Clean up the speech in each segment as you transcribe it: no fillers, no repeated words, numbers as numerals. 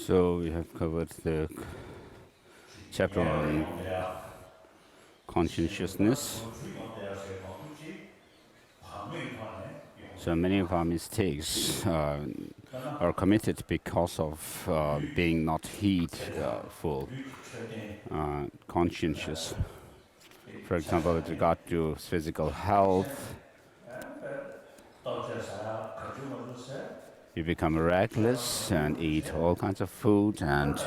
So we have covered the chapter on conscientiousness. So many of our mistakes are committed because of being not heedful, conscientious. For example, with regard to physical health, you become reckless and eat all kinds of food and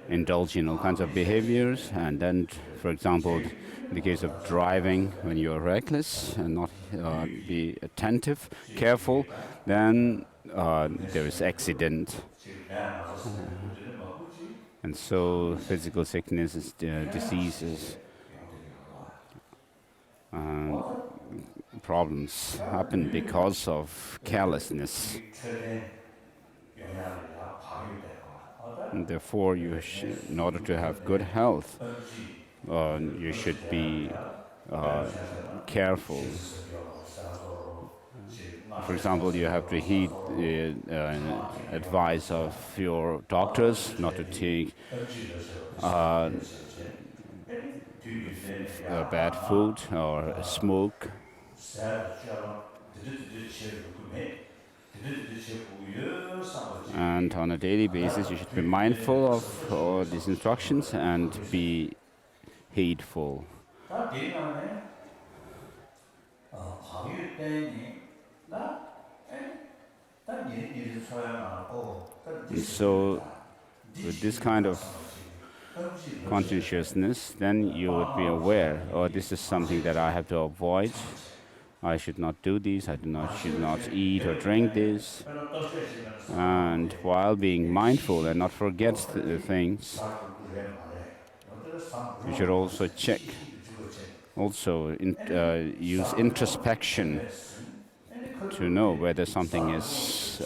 indulge in all kinds of behaviors. And then, for example, in the case of driving, when you're reckless and not be attentive, careful, then there is accident. And so physical sicknesses, diseases, problems happen because of carelessness. And therefore, in order to have good health, you should be careful. For example, you have to heed the advice of your doctors not to take bad food or smoke. And on a daily basis, you should be mindful of all these instructions and be heedful. And so, with this kind of conscientiousness, then you would be aware, oh, this is something that I have to avoid. I should not do this, should not eat or drink this. And while being mindful and not forget the things, you should also check, use introspection to know whether something is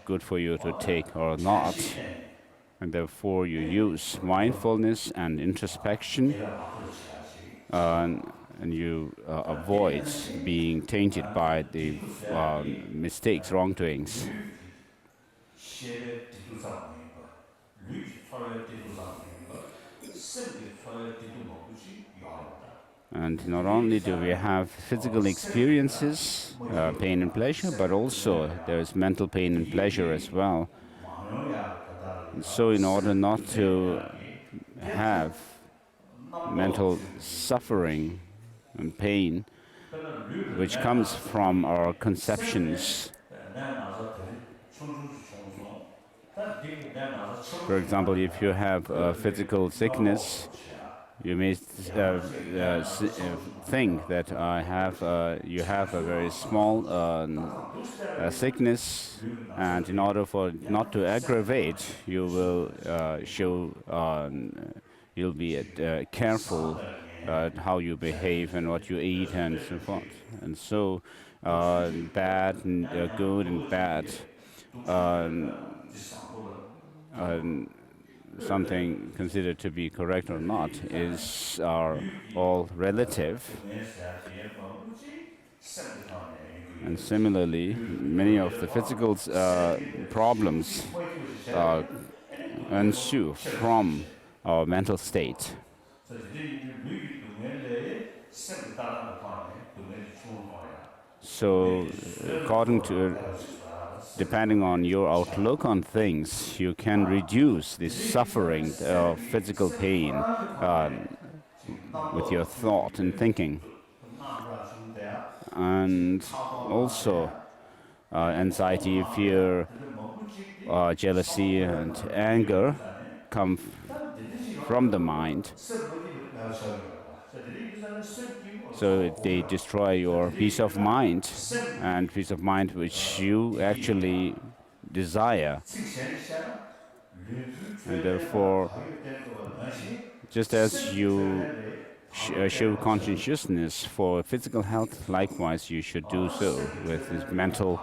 good for you to take or not. And therefore you use mindfulness and introspection, and you avoid being tainted by the mistakes, wrongdoings. And not only do we have physical experiences, pain and pleasure, but also there is mental pain and pleasure as well. And so in order not to have mental suffering and pain, which comes from our conceptions. For example, if you have a physical sickness, you may think that you have a very small sickness, and in order for it not to aggravate, you will you'll be careful how you behave and what you eat and so forth. And so bad and good and bad, something considered to be correct or not are all relative. And similarly, many of the physical problems ensue from our mental state. So, depending on your outlook on things, you can reduce the suffering of physical pain with your thought and thinking. And also, anxiety, fear, jealousy, and anger come from the mind. So they destroy your peace of mind, and peace of mind which you actually desire. And therefore, just as you show conscientiousness for physical health, likewise you should do so with this mental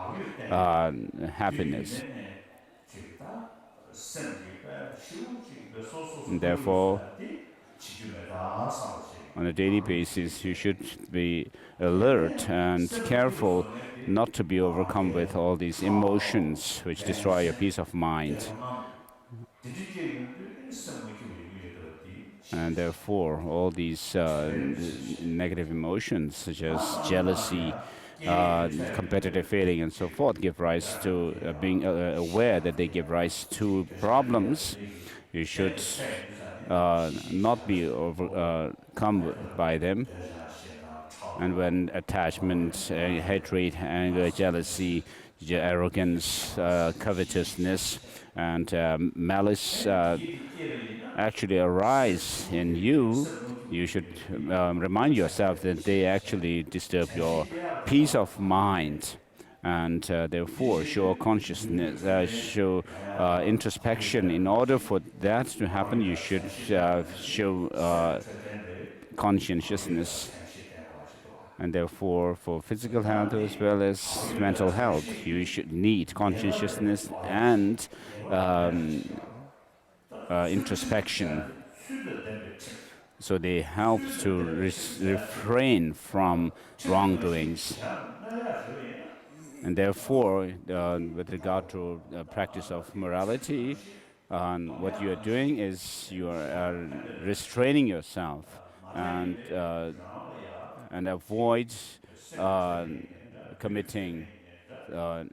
happiness. And therefore, on a daily basis, you should be alert and careful not to be overcome with all these emotions which destroy your peace of mind. And therefore, all these negative emotions, such as jealousy, competitive feeling, and so forth, give rise to being aware that they give rise to problems. You should not be overcome by them. And when attachment, hatred, anger, jealousy, arrogance, covetousness, and malice actually arise in you, you should remind yourself that they actually disturb your peace of mind. And therefore show consciousness, show introspection. In order for that to happen, you should show conscientiousness. And therefore, for physical health as well as mental health, you should need conscientiousness and introspection. So they help to refrain from wrongdoings. And therefore, with regard to the practice of morality, what you are doing is you are restraining yourself and avoid committing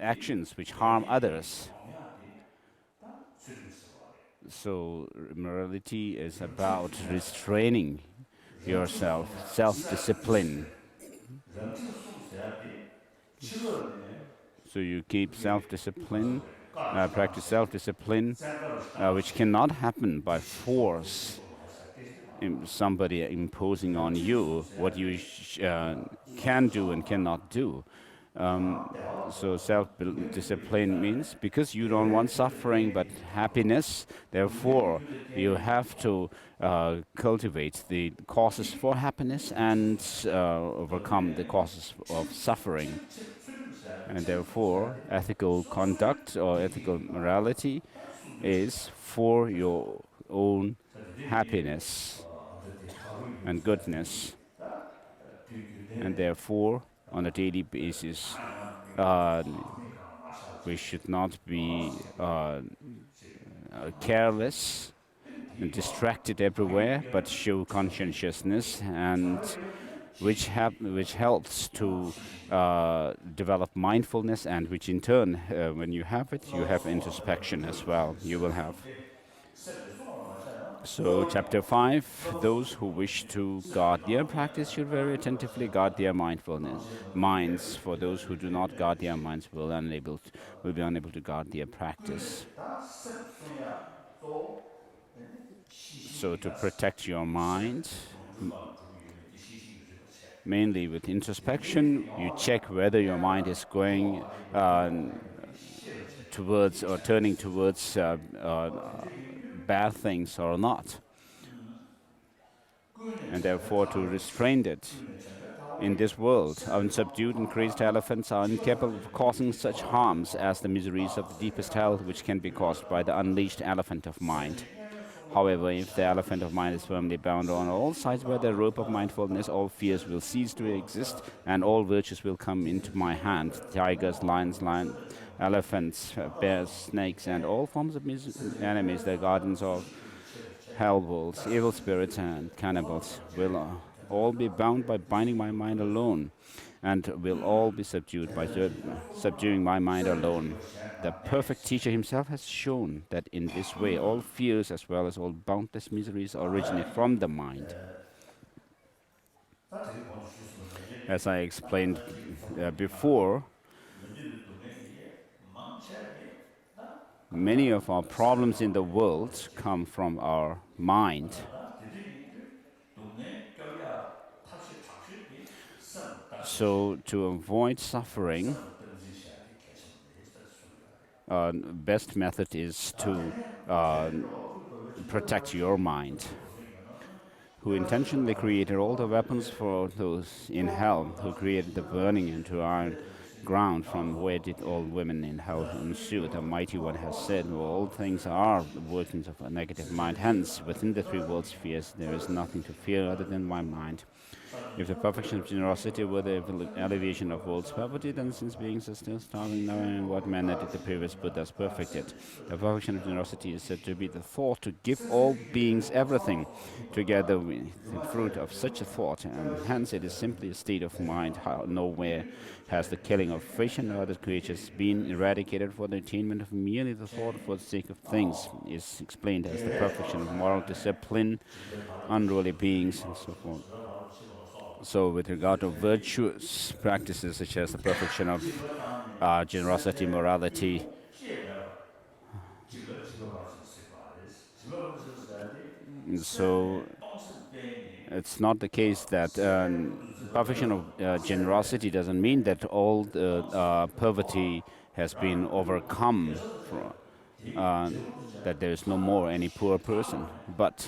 actions which harm others. So morality is about restraining yourself, self-discipline. So you keep self-discipline, practice self-discipline, which cannot happen by force. Somebody imposing on you what you can do and cannot do. So self-discipline means because you don't want suffering but happiness, therefore you have to cultivate the causes for happiness and overcome the causes of suffering. And therefore, ethical conduct or ethical morality is for your own happiness and goodness. And therefore, on a daily basis, we should not be careless and distracted everywhere, but show conscientiousness, and which helps to develop mindfulness, and which in turn, when you have it, you have introspection as well. You will have. So, chapter 5, those who wish to guard their practice should very attentively guard their minds. For those who do not guard their minds will be unable to guard their practice. So, to protect your mind, mainly with introspection, you check whether your mind is going towards or turning towards bad things or not, and therefore to restrain it. In this world, unsubdued and crazed elephants are incapable of causing such harms as the miseries of the deepest hell, which can be caused by the unleashed elephant of mind. However, if the elephant of mind is firmly bound on all sides by the rope of mindfulness, all fears will cease to exist, and all virtues will come into my hand. Tigers, lions, elephants, bears, snakes, and all forms of enemies, the guardians of hell wolves, evil spirits, and cannibals, will all be bound by binding my mind alone, and will all be subdued by subduing my mind alone. The perfect teacher himself has shown that in this way all fears as well as all boundless miseries originate from the mind. As I explained before, many of our problems in the world come from our mind. So to avoid suffering, best method is to protect your mind. Who intentionally created all the weapons for those in hell, who created the burning into iron ground, from where did all women in hell ensue? The Mighty One has said, well, all things are the workings of a negative mind. Hence, within the three world spheres, there is nothing to fear other than my mind. If the perfection of generosity were the alleviation of world's poverty, then since beings are still starving now, in what manner did the previous Buddhas perfect it? The perfection of generosity is said to be the thought to give all beings everything, together with the fruit of such a thought, and hence it is simply a state of mind. How nowhere has the killing of fish and other creatures been eradicated for the attainment of merely the thought for the sake of things, is explained as the perfection of moral discipline, unruly beings, and so forth. So with regard to virtuous practices such as the perfection of generosity, morality, so it's not the case that perfection of generosity doesn't mean that all the poverty has been overcome, that there is no more any poor person. But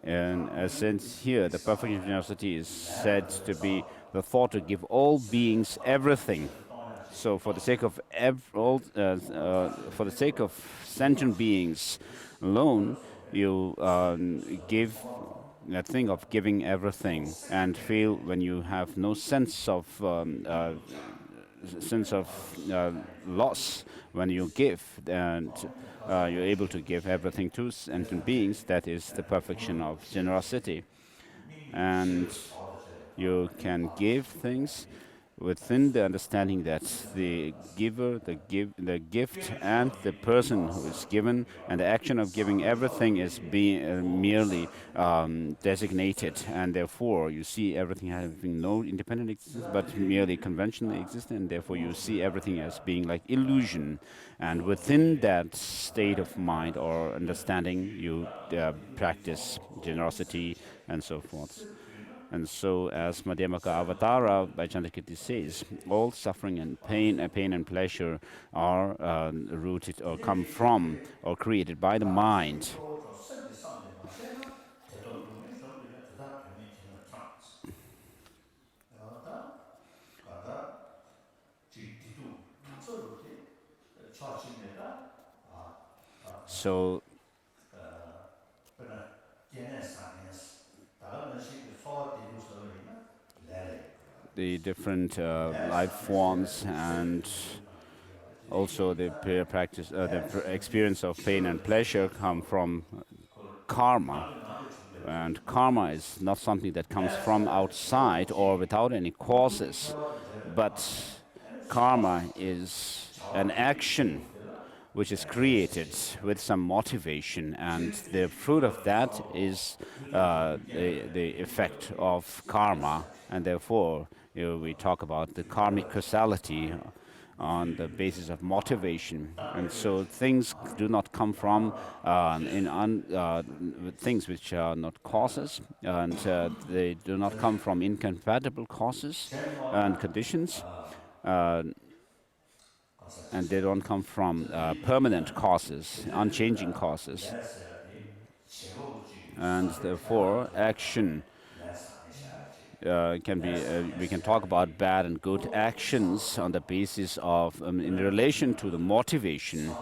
in a sense here, the perfection of generosity is said to be the thought to give all beings everything. So for the sake of for the sake of sentient beings alone, you think of giving everything, and feel when you have no sense of loss when you give, and you're able to give everything to sentient beings. That is the perfection of generosity, and you can give things within the understanding that the giver, the gift, and the person who is given, and the action of giving everything is being merely designated, and therefore you see everything having no independent existence, but merely conventionally existent, and therefore you see everything as being like illusion. And within that state of mind or understanding, you practice generosity and so forth. And so, as Madhyamaka Avatara by Chandrakirti says, all suffering and pain and pleasure are rooted or come from or created by the mind. So, the different life forms and also the practice, the experience of pain and pleasure come from karma. And karma is not something that comes from outside or without any causes, but karma is an action which is created with some motivation, and the fruit of that is the effect of karma, and therefore we talk about the karmic causality on the basis of motivation. And so things do not come from things which are not causes, and they do not come from incompatible causes and conditions, and they don't come from permanent causes, unchanging causes. And therefore, action can be, we can talk about bad and good actions on the basis of, in relation to the motivation.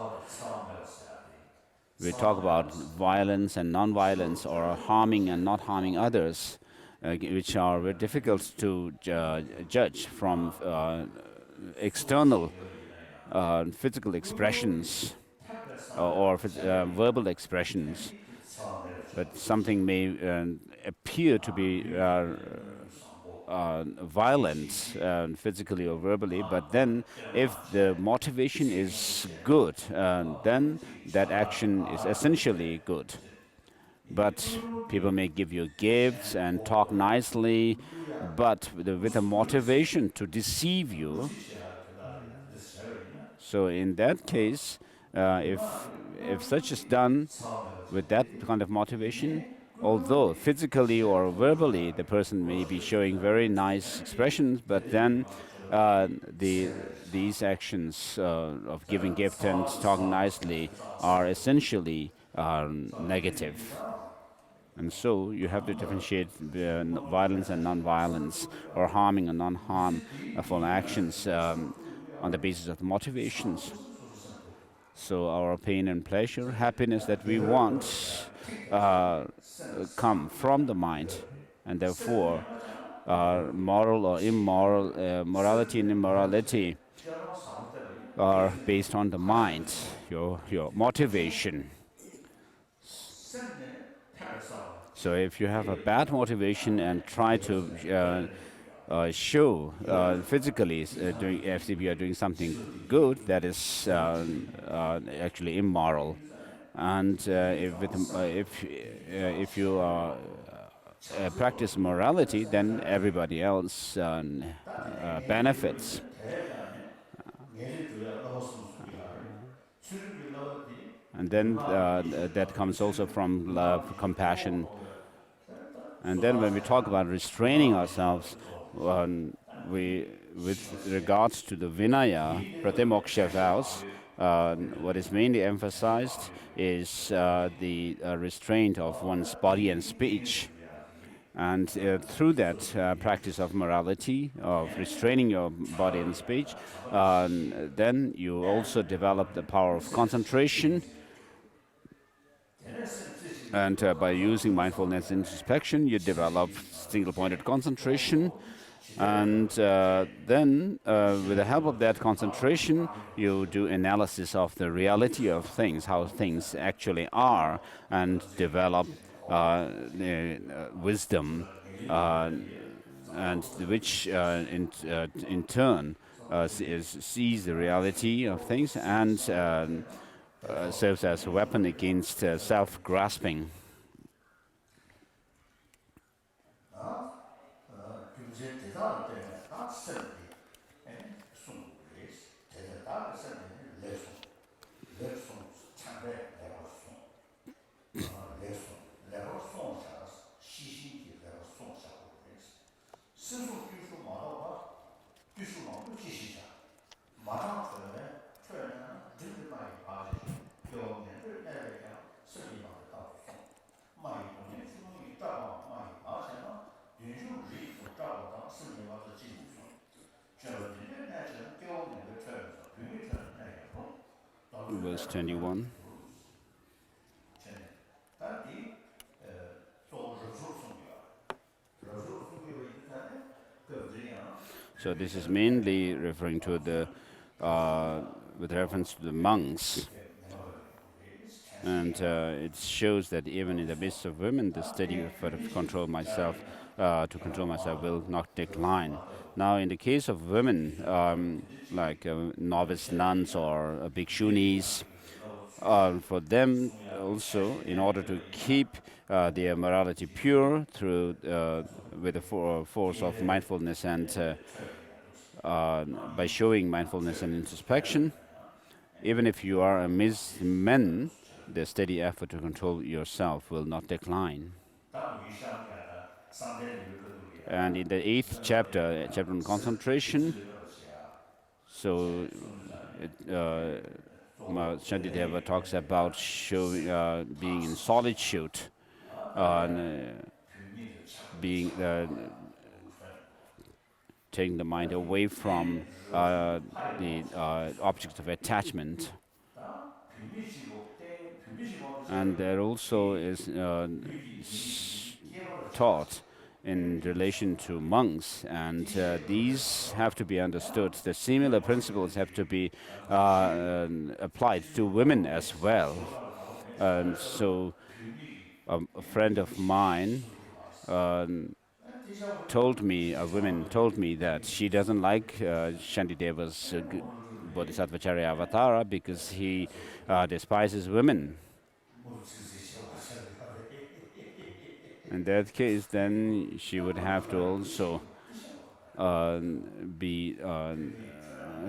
We talk about violence and non-violence, or harming and not harming others, which are very difficult to judge from external physical expressions or verbal expressions. But something may appear to be violent physically or verbally, but then if the motivation is good, then that action is essentially good. But people may give you gifts and talk nicely, but with a motivation to deceive you. So in that case, if such is done with that kind of motivation, although physically or verbally the person may be showing very nice expressions, but then these actions of giving gift and talking nicely are essentially negative. And so you have to differentiate violence and non-violence, or harming and non-harmful actions on the basis of the motivations. So our pain and pleasure, happiness that we want, come from the mind, and therefore moral or immoral, morality and immorality are based on the mind, your motivation. So if you have a bad motivation and try to show physically doing if you are doing something good, that is actually immoral. And if you practice morality, then everybody else benefits. And then that comes also from love, compassion. And then when we talk about restraining ourselves, with regards to the Vinaya, Pratimoksha vows, what is mainly emphasized is the restraint of one's body and speech. And through that practice of morality, of restraining your body and speech, then you also develop the power of concentration. And by using mindfulness introspection, you develop single-pointed concentration. And then, with the help of that concentration, you do analysis of the reality of things, how things actually are, and develop wisdom, and which in turn sees the reality of things and serves as a weapon against self-grasping. Verse 21. So this is mainly referring to the, with reference to the monks. And it shows that even in the midst of women, the steady effort of control myself, to control myself will not decline. Now, in the case of women, like novice nuns or bhikshunis, for them also, in order to keep their morality pure through with the force of mindfulness and by showing mindfulness and introspection, even if you are amidst men, the steady effort to control yourself will not decline. And in the 8th chapter, chapter on concentration, so Shantideva talks about being in solitude, being taking the mind away from the objects of attachment. And there also is taught in relation to monks, and these have to be understood. The similar principles have to be applied to women as well. And so a friend of mine told me, a woman told me that she doesn't like Shantideva's Bodhisattva Avatara because he despises women. In that case, then she would have to also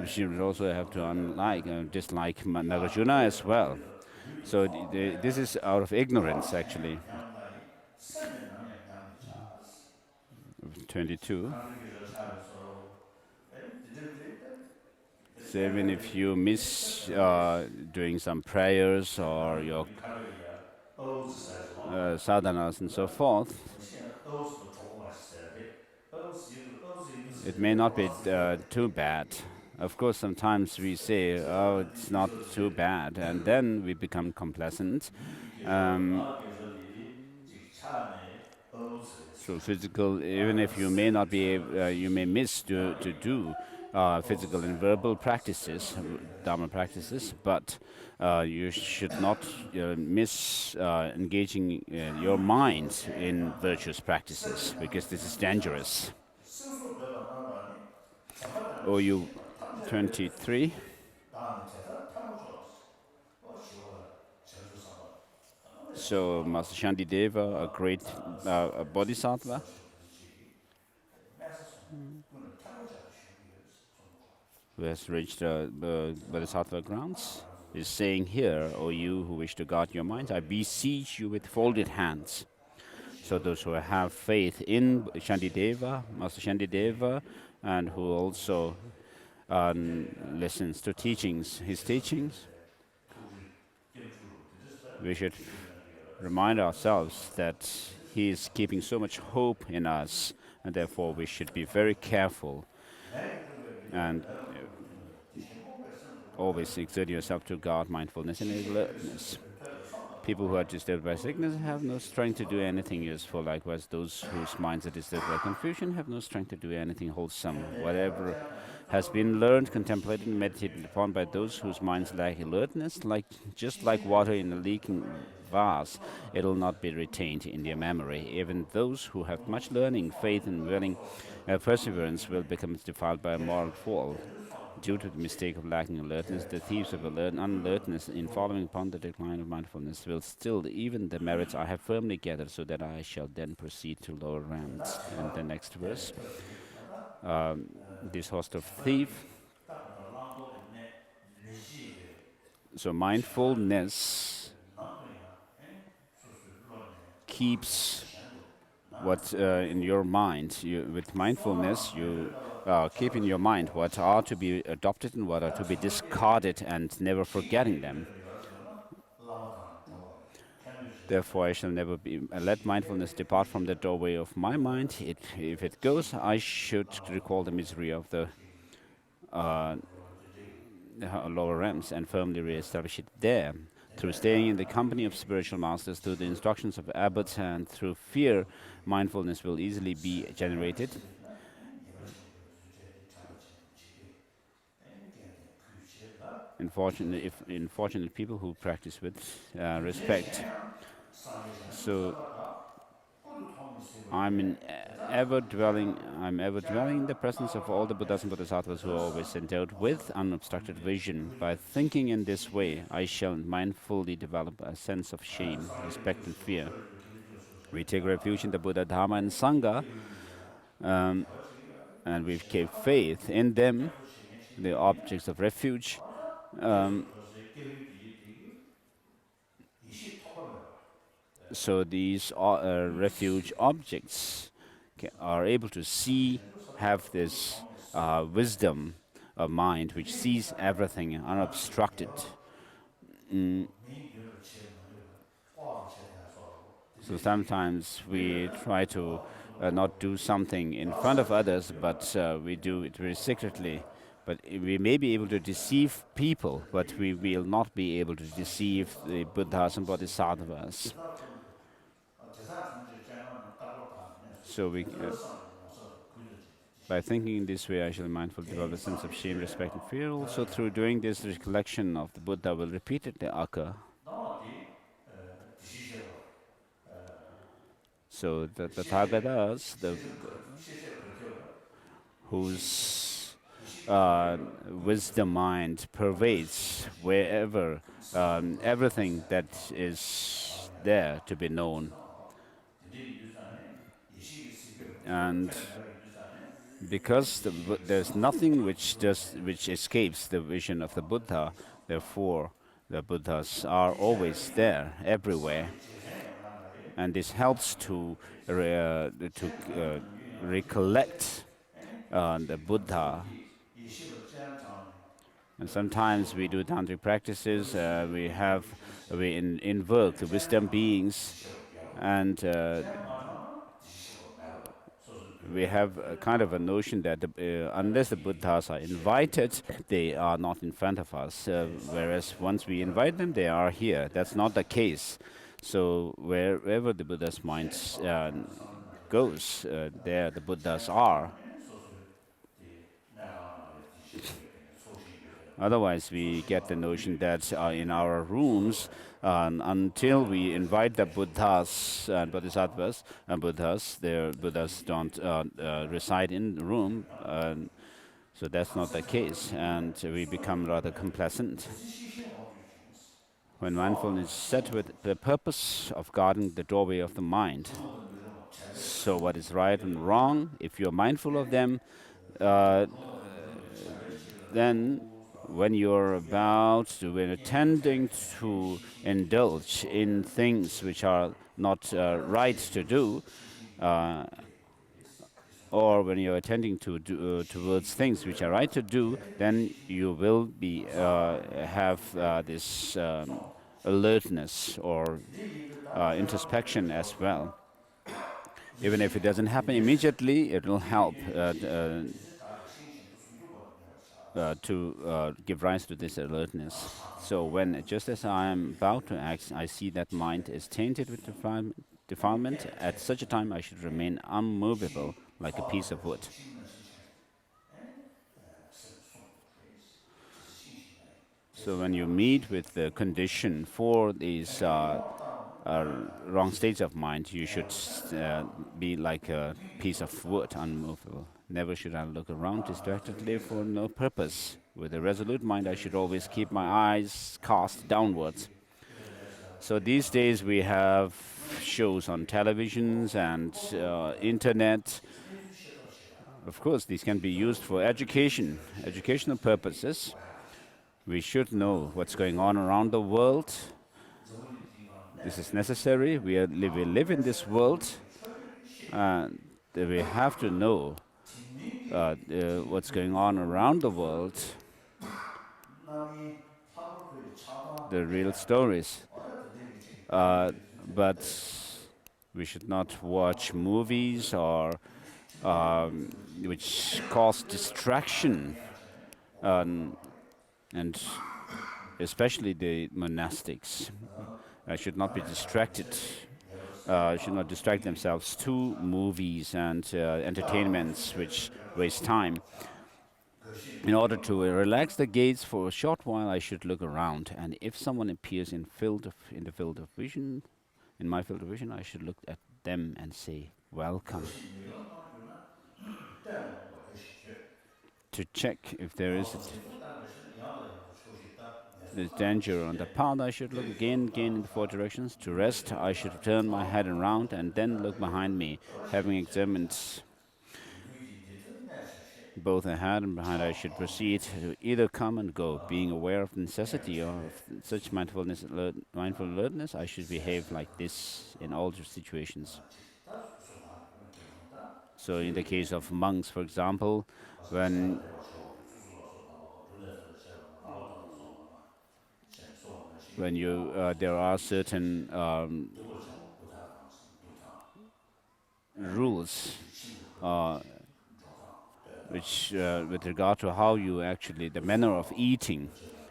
she would also have to dislike Nagarjuna as well. So this is out of ignorance, actually. 22. So even if you miss doing some prayers or your sadhanas and so forth, it may not be too bad. Of course, sometimes we say, oh, it's not too bad, and then we become complacent. So physical, even if you may not be, you may miss to do physical and verbal practices, Dharma practices, but you should not miss engaging your mind in virtuous practices, because this is dangerous. OU 23. So Master Shantideva, a great a Bodhisattva, who has reached Bodhisattva grounds, is saying here, O you who wish to guard your minds, I beseech you with folded hands. So those who have faith in Shantideva, Master Shantideva, and who also listens to his teachings, we should remind ourselves that he is keeping so much hope in us, and therefore we should be very careful and always exert yourself to guard mindfulness and alertness. People who are disturbed by sickness have no strength to do anything useful. Likewise, those whose minds are disturbed by confusion have no strength to do anything wholesome. Whatever has been learned, contemplated, and meditated upon by those whose minds lack alertness, just like water in a leaking vase, it will not be retained in their memory. Even those who have much learning, faith, and willing perseverance will become defiled by a moral fall. Due to the mistake of lacking alertness, the thieves of unalertness in following upon the decline of mindfulness will still even the merits I have firmly gathered, so that I shall then proceed to lower realms. And the next verse, this host of thieves. So mindfulness keeps what in your mind. With mindfulness, you keep in your mind what are to be adopted and what are to be discarded, and never forgetting them. Therefore, I shall never let mindfulness depart from the doorway of my mind. If it goes, I should recall the misery of the lower realms and firmly re-establish it there. Through staying in the company of spiritual masters, through the instructions of abbots, and through fear, mindfulness will easily be generated. Unfortunate people who practice with respect. So I'm ever dwelling in the presence of all the Buddhas and Bodhisattvas who are always endowed with unobstructed vision. By thinking in this way, I shall mindfully develop a sense of shame, respect, and fear. We take refuge in the Buddha, Dharma, and Sangha, and we keep faith in them, the objects of refuge. So these refuge objects are able to see, have this wisdom of mind which sees everything unobstructed. So sometimes we try to not do something in front of others, but we do it very secretly. But we may be able to deceive people, but we will not be able to deceive the Buddhas and Bodhisattvas. So by thinking in this way, I shall mindfully develop a sense of shame, respect, and fear. Also, through doing this, the recollection of the Buddha will repeatedly occur. So the Tathagatas, whose wisdom mind pervades wherever everything that is there to be known. And because there's nothing which escapes the vision of the Buddha, therefore the Buddhas are always there, everywhere. And this helps to recollect the Buddha. And sometimes we do tantric practices. We invoke the wisdom beings, and we have a kind of a notion that unless the Buddhas are invited, they are not in front of us. Whereas once we invite them, they are here. That's not the case. So wherever the Buddha's mind goes, there the Buddhas are. Otherwise, we get the notion that in our rooms, until we invite the Buddhas and Bodhisattvas and Buddhas, their Buddhas don't reside in the room. So that's not the case, and we become rather complacent. When mindfulness is set with the purpose of guarding the doorway of the mind. So what is right and wrong, if you're mindful of them, then when you're when attending to indulge in things which are not right to do, or when you're attending to towards things which are right to do, then you will be have this alertness or introspection as well. Even if it doesn't happen immediately, it will help to give rise to this alertness. So when, just as I am about to act, I see that mind is tainted with defilement, at such a time I should remain unmovable like a piece of wood. So when you meet with the condition for these wrong states of mind, you should be like a piece of wood, unmovable. Never should I look around distractedly for no purpose. With a resolute mind, I should always keep my eyes cast downwards. So these days we have shows on televisions and internet. Of course, these can be used for educational purposes. We should know what's going on around the world. This is necessary. We live in this world, and we have to know what's going on around the world, the real stories. But we should not watch movies or which cause distraction, and especially the monastics should not be distracted. Should not distract themselves to movies and entertainments which waste time. In order to relax the gaze for a short while, I should look around, and if someone appears in the field of vision, in my field of vision, I should look at them and say, "Welcome." To check if there is there's danger on the path, I should look again in the four directions. To rest, I should turn my head around and then look behind me. Having examined both ahead and behind, I should proceed to either come and go. Being aware of the necessity of such mindful alertness, I should behave like this in all situations. So in the case of monks, for example, when there are certain rules which with regard to how you actually, the manner of eating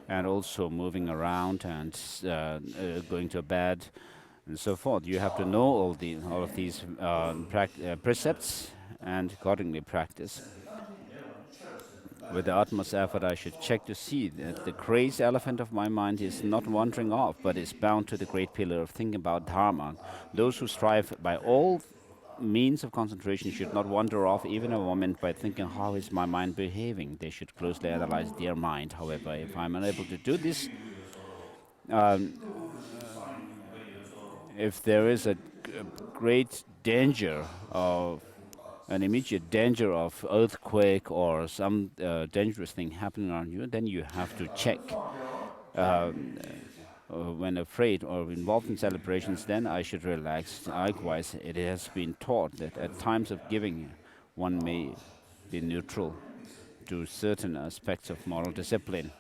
and also moving around and going to bed and so forth. You have to know all of these precepts and accordingly practice. With the utmost effort, I should check to see that the crazed elephant of my mind is not wandering off, but is bound to the great pillar of thinking about Dharma. Those who strive by all means of concentration should not wander off even a moment by thinking, how is my mind behaving? They should closely analyze their mind. However, if I'm unable to do this, if there is a great danger of an immediate danger of earthquake or some dangerous thing happening around you, then you have to check. When afraid or involved in celebrations, then I should relax. Likewise, it has been taught that at times of giving, one may be neutral to certain aspects of moral discipline.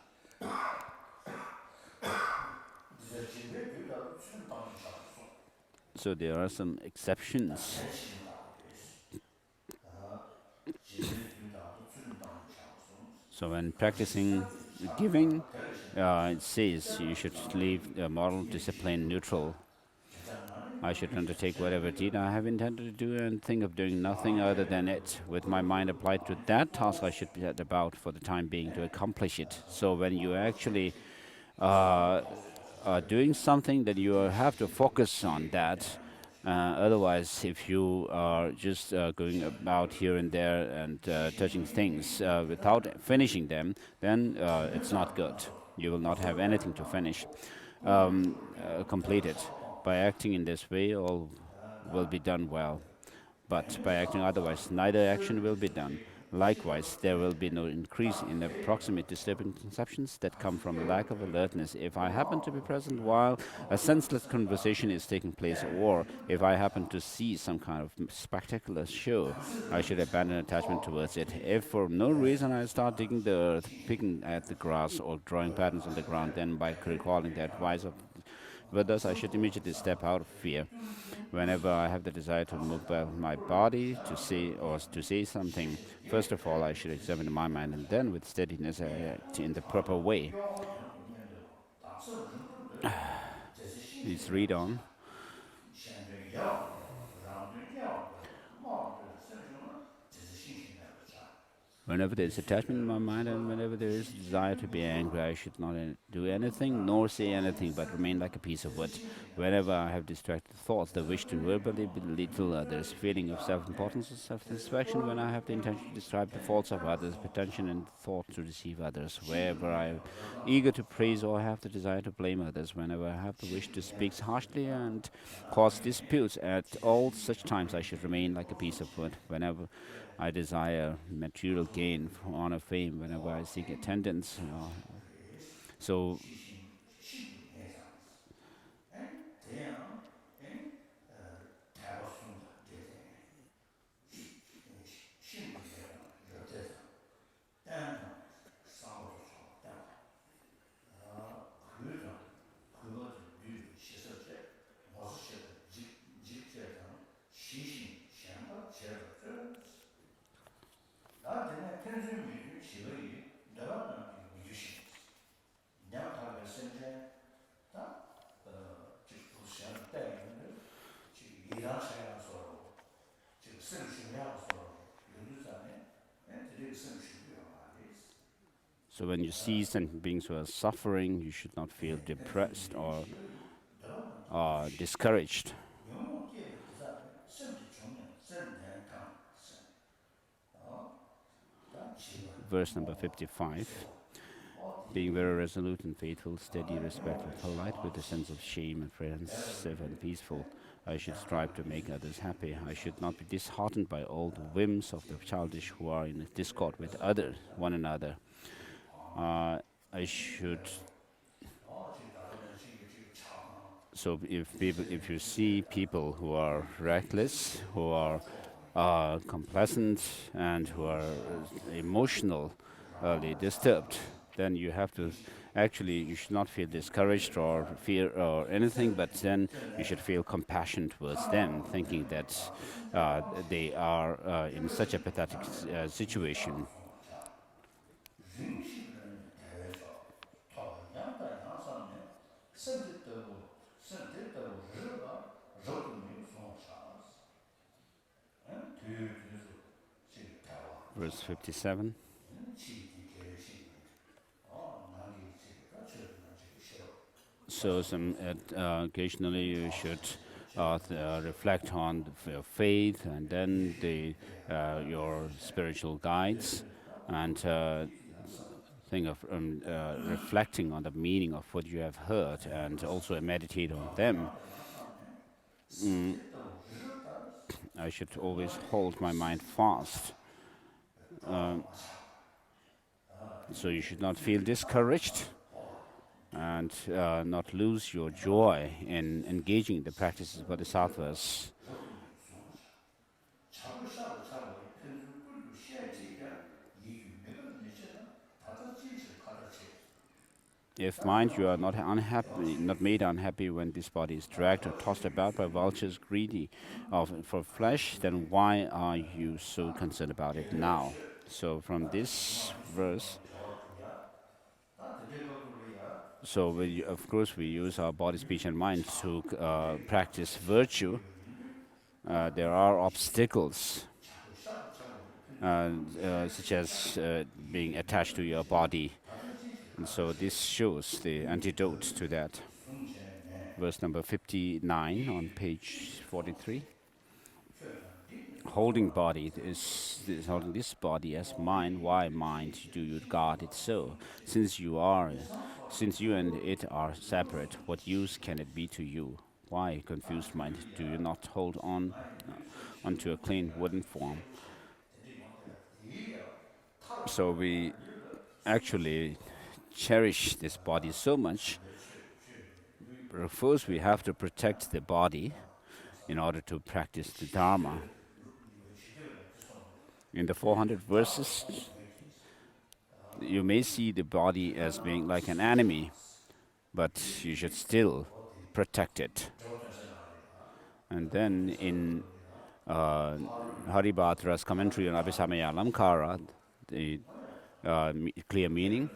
So there are some exceptions. So when practicing giving, it says you should leave moral discipline neutral. I should undertake whatever deed I have intended to do and think of doing nothing other than it. With my mind applied to that task, I should be set about for the time being to accomplish it. So when you actually uh, are doing something, then you have to focus on that. Otherwise, if you are just going about here and there and touching things without finishing them, then it's not good. You will not have anything to finish, complete it. By acting in this way, all will be done well. But by acting otherwise, neither action will be done. Likewise, there will be no increase in the proximate disturbing conceptions that come from a lack of alertness. If I happen to be present while a senseless conversation is taking place, or if I happen to see some kind of spectacular show, I should abandon attachment towards it. If for no reason I start digging the earth, picking at the grass, or drawing patterns on the ground, then by recalling the advice of Vedas, I should immediately step out of fear. Whenever I have the desire to move my body to say or to say something, first of all, I should examine my mind, and then with steadiness I act in the proper way. Please read on. Whenever there is attachment in my mind and whenever there is desire to be angry, I should not do anything nor say anything, but remain like a piece of wood. Whenever I have distracted thoughts, the wish to verbally belittle others, feeling of self-importance and self-satisfaction, when I have the intention to describe the faults of others, pretension and thought to deceive others, wherever I am eager to praise or have the desire to blame others, whenever I have the wish to speak harshly and cause disputes, at all such times I should remain like a piece of wood. Whenever I desire material gain, honor, fame, whenever I seek attendance. So So when you see sentient beings who are suffering, you should not feel depressed or discouraged. Verse number 55. Being very resolute and faithful, steady, respectful, polite, with a sense of shame, apprehensive and peaceful, I should strive to make others happy. I should not be disheartened by all the whims of the childish who are in discord with one another. I should. So if you see people who are reckless, who are complacent, and who are emotionally disturbed, then you have to you should not feel discouraged or fear or anything, but then you should feel compassion towards them, thinking that they are in such a pathetic situation. Verse 57. So occasionally you should reflect on your faith, and then your spiritual guides, and think of reflecting on the meaning of what you have heard, and also meditate on them. I should always hold my mind fast. So you should not feel discouraged and not lose your joy in engaging in the practices of Bodhisattvas. If mind you are not unhappy, not made unhappy when this body is dragged or tossed about by vultures greedy for flesh, then why are you so concerned about it now? So from this verse, So, of course, we use our body, speech, and mind to practice virtue. There are obstacles, such as being attached to your body. And so this shows the antidote to that. Verse number 59 on page 43. Holding holding this body as mine. Why mind do you regard it so? Since you and it are separate, what use can it be to you? Why, confused mind, do you not hold on onto a clean wooden form? So we actually cherish this body so much. But first, we have to protect the body in order to practice the Dharma. In the 400 verses, you may see the body as being like an enemy, but you should still protect it. And then in Haribhadra's commentary on Abhisamaya Alamkara, the clear meaning.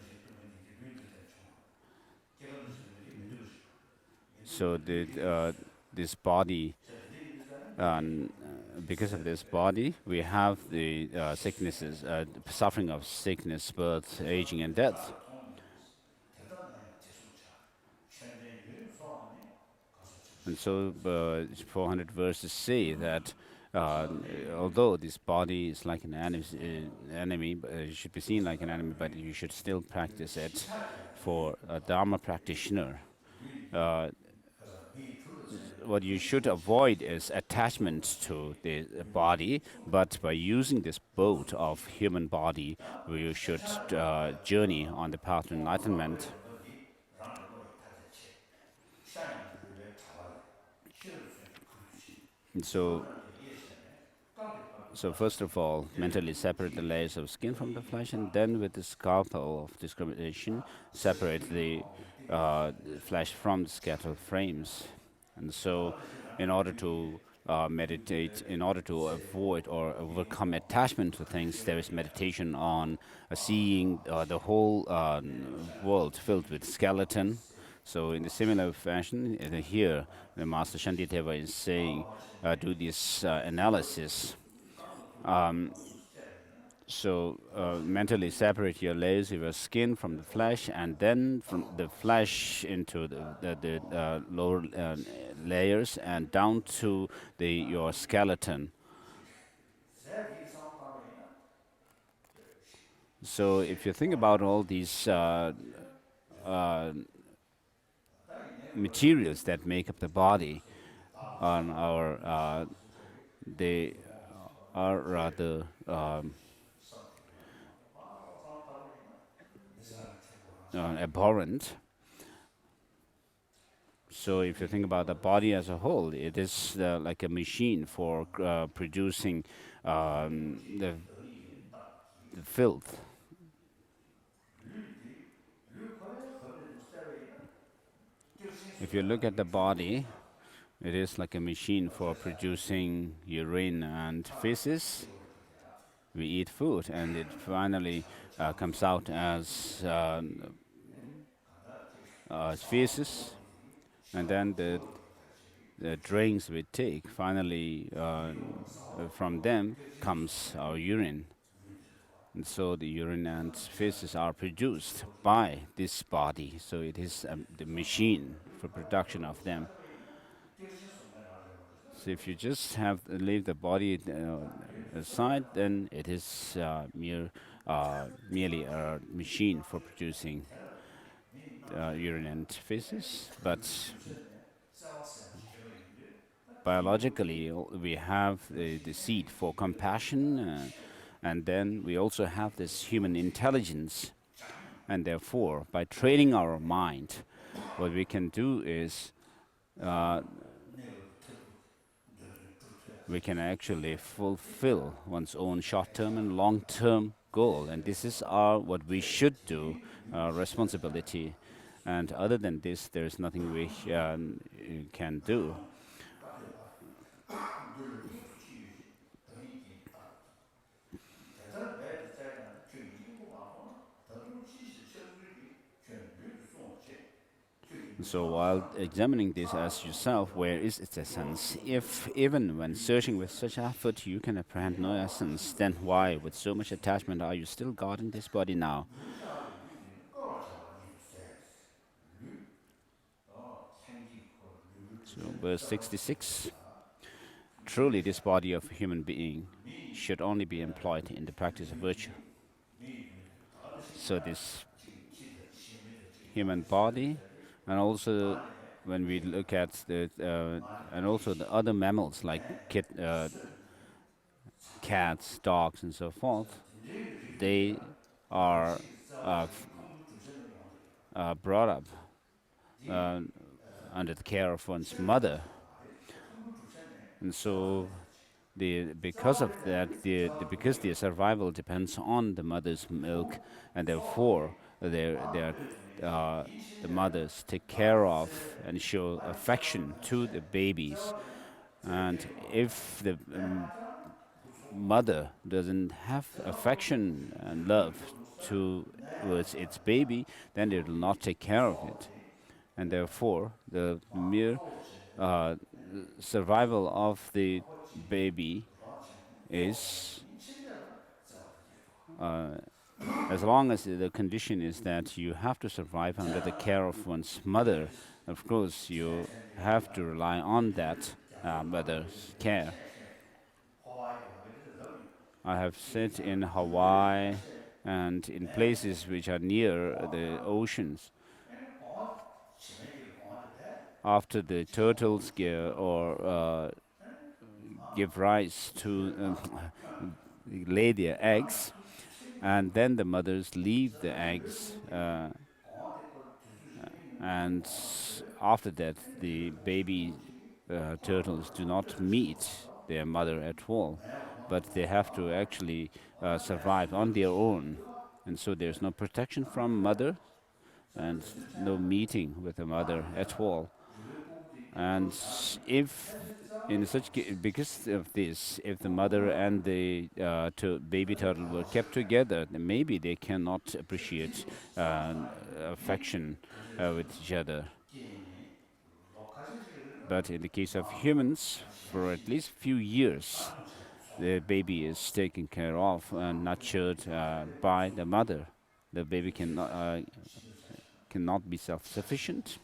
So this body, because of this body, we have the sicknesses, suffering of sickness, birth, aging, and death. And so 400 verses say that although this body is like an enemy, it should be seen like an enemy, but you should still practice it. For a Dharma practitioner, what you should avoid is attachment to the body, but by using this boat of human body, you should journey on the path to enlightenment. And so first of all, mentally separate the layers of skin from the flesh, and then with the scalpel of discrimination, separate the flesh from the skeletal frames. And so, in order to meditate, in order to avoid or overcome attachment to things, there is meditation on seeing the whole world filled with skeleton. So, in a similar fashion, here the Master Shantideva is saying, do this analysis. Mentally separate your layers of your skin from the flesh, and then from the flesh into the lower layers and down to your skeleton. So if you think about all these materials that make up the body, on our they are rather abhorrent. So if you think about the body as a whole, it is like a machine for producing the filth. If you look at the body, it is like a machine for producing urine and feces. We eat food, and it finally comes out as feces, and then the drinks we take, finally from them comes our urine. And so the urine and feces are produced by this body. So it is the machine for production of them. So if you just leave the body aside, then it is merely a machine for producing urine and feces. But biologically, we have the seed for compassion, and then we also have this human intelligence. And therefore, by training our mind, what we can do is we can actually fulfill one's own short-term and long-term goal. And this is what we should do, responsibility. And other than this, there is nothing we can do. So while examining this as yourself, where is its essence? If even when searching with such effort you can apprehend no essence, then why, with so much attachment, are you still guarding this body now? So verse 66. Truly this body of a human being should only be employed in the practice of virtue. So this human body, and also when we look at and also the other mammals like cats, dogs, and so forth, they are brought up uh, under the care of one's mother, and so because of that, because their survival depends on the mother's milk, and therefore uh, the mothers take care of and show affection to the babies. And if the mother doesn't have affection and love towards its baby, then it will not take care of it. And therefore, the mere uh, survival of the baby is, as long as the condition is that you have to survive under the care of one's mother, of course, you have to rely on that mother's care. I have said in Hawaii and in places which are near the oceans, after the turtles give rise to lay their eggs, and then the mothers leave the eggs, and after that, the baby turtles do not meet their mother at all, but they have to actually survive on their own, and so there's no protection from mother and no meeting with the mother at all. And if in such because of this, if the mother and the baby turtle were kept together, then maybe they cannot appreciate affection with each other. But in the case of humans, for at least few years, the baby is taken care of and nurtured by the mother. The baby cannot be self-sufficient,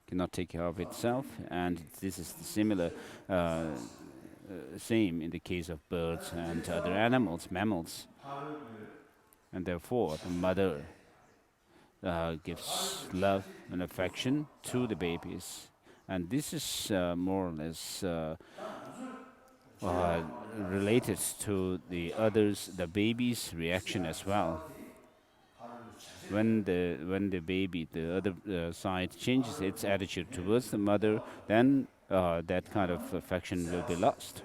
cannot take care of itself, and this is the similar same in the case of birds and other animals, mammals, and therefore the mother gives love and affection to the babies, and this is more or less related to the baby's reaction as well. When the baby, the other side, changes its attitude towards the mother, then that kind of affection will be lost.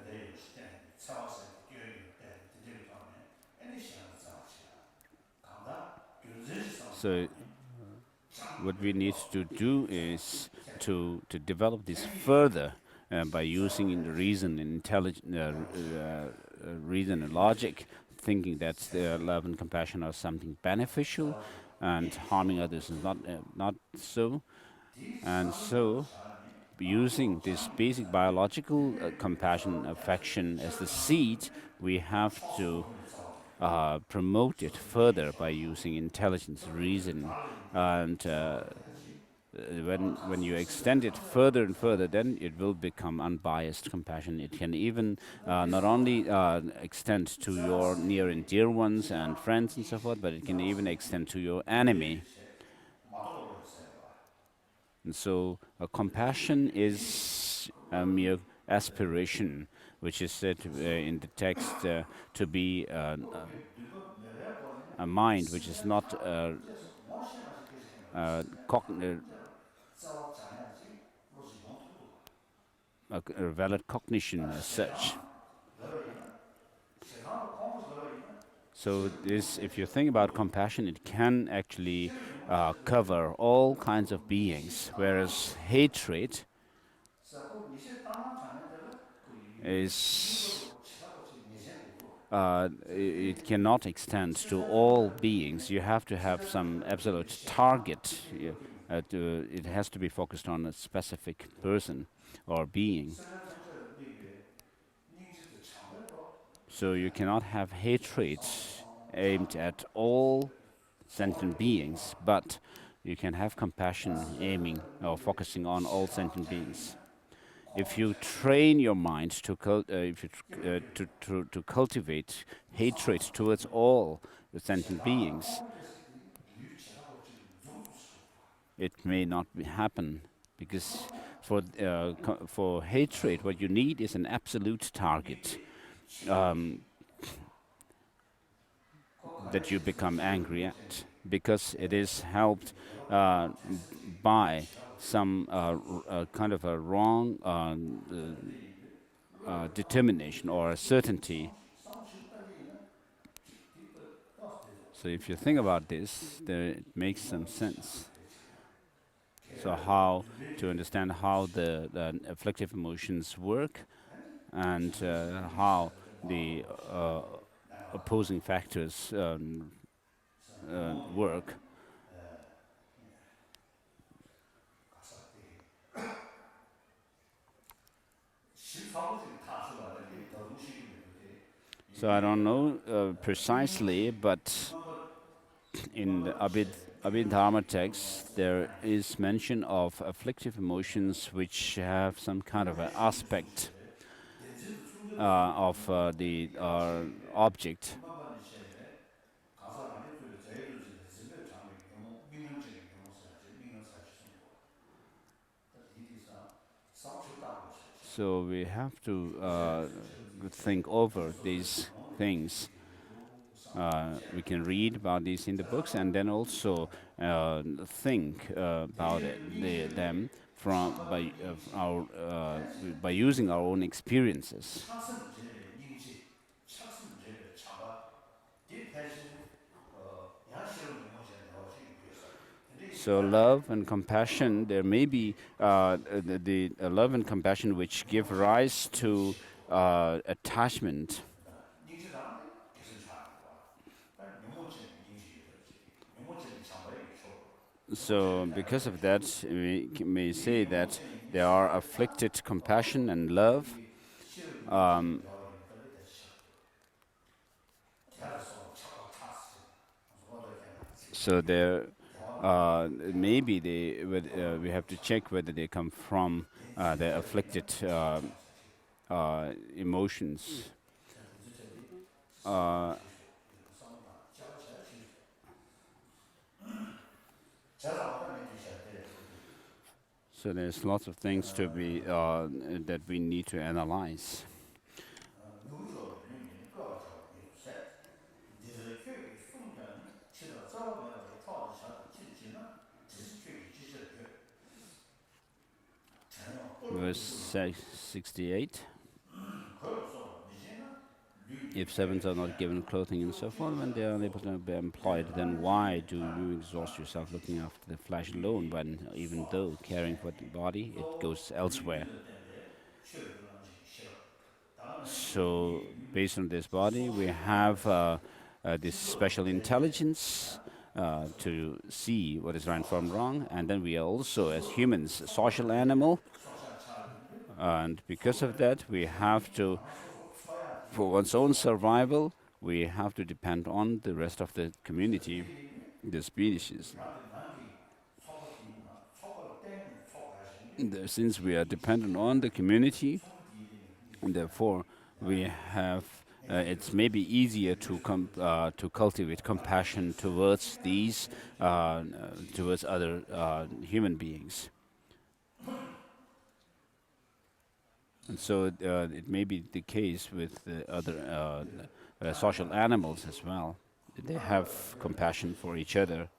So what we need to do is to develop this further by using in the reason and reason and logic, thinking that love and compassion are something beneficial, and harming others is not so. And so, using this basic biological compassion, affection as the seed, we have to promote it further by using intelligence, reason, and when you extend it further and further, then it will become unbiased compassion. It can even not only extend to your near and dear ones and friends and so forth, but it can even extend to your enemy. And so, compassion is a mere aspiration, which is said in the text to be a mind which is not a valid cognition as such. So this, if you think about compassion, it can actually cover all kinds of beings, whereas hatred is it cannot extend to all beings. You have to have some absolute target. it has to be focused on a specific person or being. So you cannot have hatred aimed at all sentient beings, but you can have compassion aiming or focusing on all sentient beings. If you train your mind to to cultivate hatred towards all the sentient beings, it may not happen, because for hatred, what you need is an absolute target that you become angry at, because it is helped by some kind of a wrong determination or a certainty. So if you think about this, it makes some sense. So how to understand how the afflictive emotions work, and how the opposing factors work. So I don't know precisely, but in the Abhidharma text, there is mention of afflictive emotions which have some kind of an aspect of the object. So we have to think over these things. We can read about these in the books, and then also think about them from by using our own experiences. So love and compassion, there may be the love and compassion which give rise to attachment. So because of that, we may say that there are afflicted compassion and love. So there maybe we have to check whether they come from the afflicted emotions. So there's lots of things to be that we need to analyze. Verse 68. If servants are not given clothing and so forth, when they are unable to be employed, then why do you exhaust yourself looking after the flesh alone, when even though caring for the body, it goes elsewhere? So based on this body, we have this special intelligence to see what is right from wrong, and then we are also, as humans, a social animal, and because of that, we have to, for one's own survival, we have to depend on the rest of the community, the species. Since we are dependent on the community, and therefore we have, it's maybe easier to cultivate compassion towards these, towards other human beings. And so it may be the case with the other social animals as well. They have compassion for each other.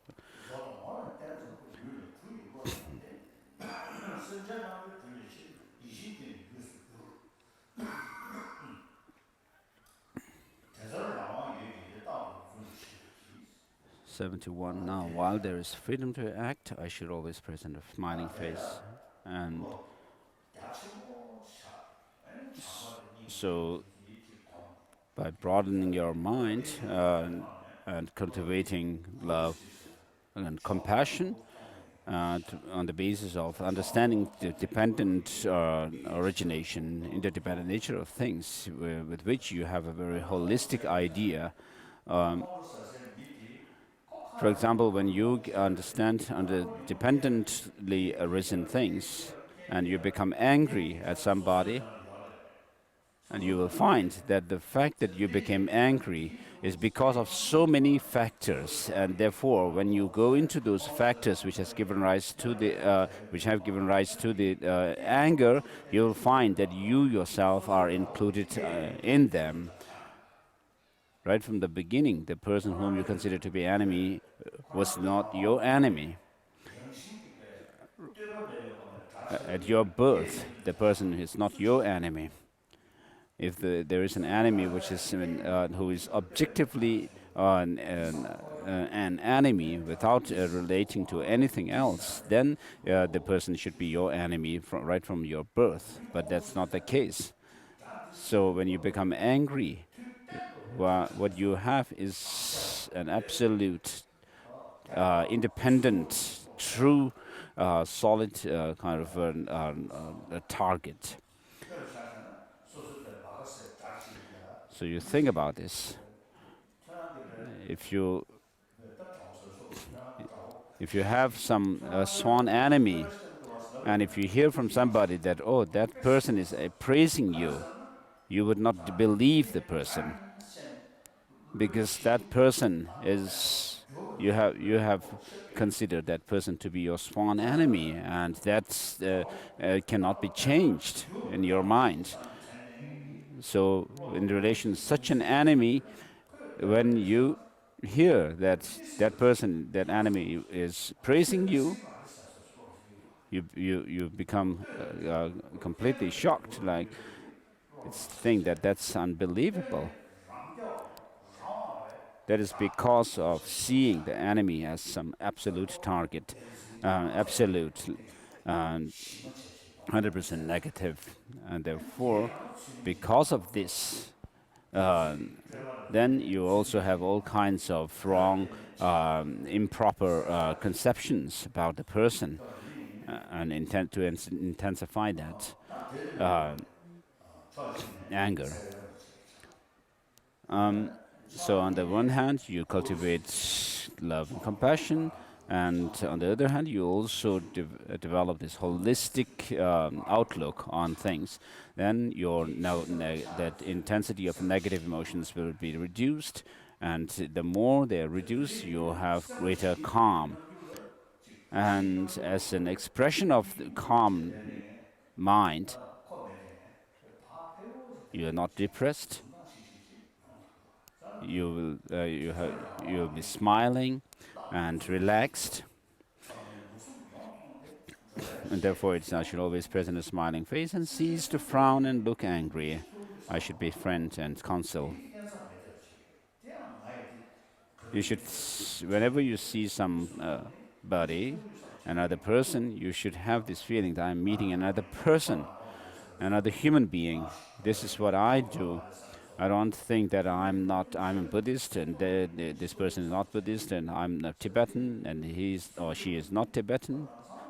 '71. Now, while there is freedom to act, I should always present a smiling face. And so, by broadening your mind and cultivating love and compassion, on the basis of understanding the dependent origination, interdependent nature of things, with which you have a very holistic idea. Um, for example, when you understand under dependently arisen things, and you become angry at somebody, and you will find that the fact that you became angry is because of so many factors, and therefore, when you go into those factors which has given rise to the anger, you will find that you yourself are included in them. Right from the beginning, the person whom you consider to be enemy was not your enemy. At your birth, the person is not your enemy. If there is an enemy which is who is objectively an enemy without relating to anything else, then the person should be your enemy right from your birth. But that's not the case. So when you become angry, what you have is an absolute, independent, true, solid kind of a target. So you think about this. If you have some sworn enemy, and if you hear from somebody that, oh, that person is praising you, you would not believe the person, because that person is, you have considered that person to be your sworn enemy, and that cannot be changed in your mind. So in relation to such an enemy, when you hear that that person, that enemy, is praising you, you become completely shocked. Like, it's think that that's unbelievable. That is because of seeing the enemy as some absolute target, absolute, 100% negative, and therefore, because of this, then you also have all kinds of wrong, improper conceptions about the person, and intend to intensify that anger. So on the one hand, you cultivate love and compassion, and on the other hand, you also develop this holistic outlook on things. Then that intensity of negative emotions will be reduced, and the more they are reduced, you have greater calm. And as an expression of the calm mind, you are not depressed. You'll be smiling and relaxed, and therefore I should always present a smiling face and cease to frown and look angry. I should befriend and counsel. You should, whenever you see somebody, another person, you should have this feeling that I'm meeting another person, another human being. This is what I do. I don't think that I'm a Buddhist and this person is not Buddhist, and I'm not Tibetan and he's or she is not Tibetan.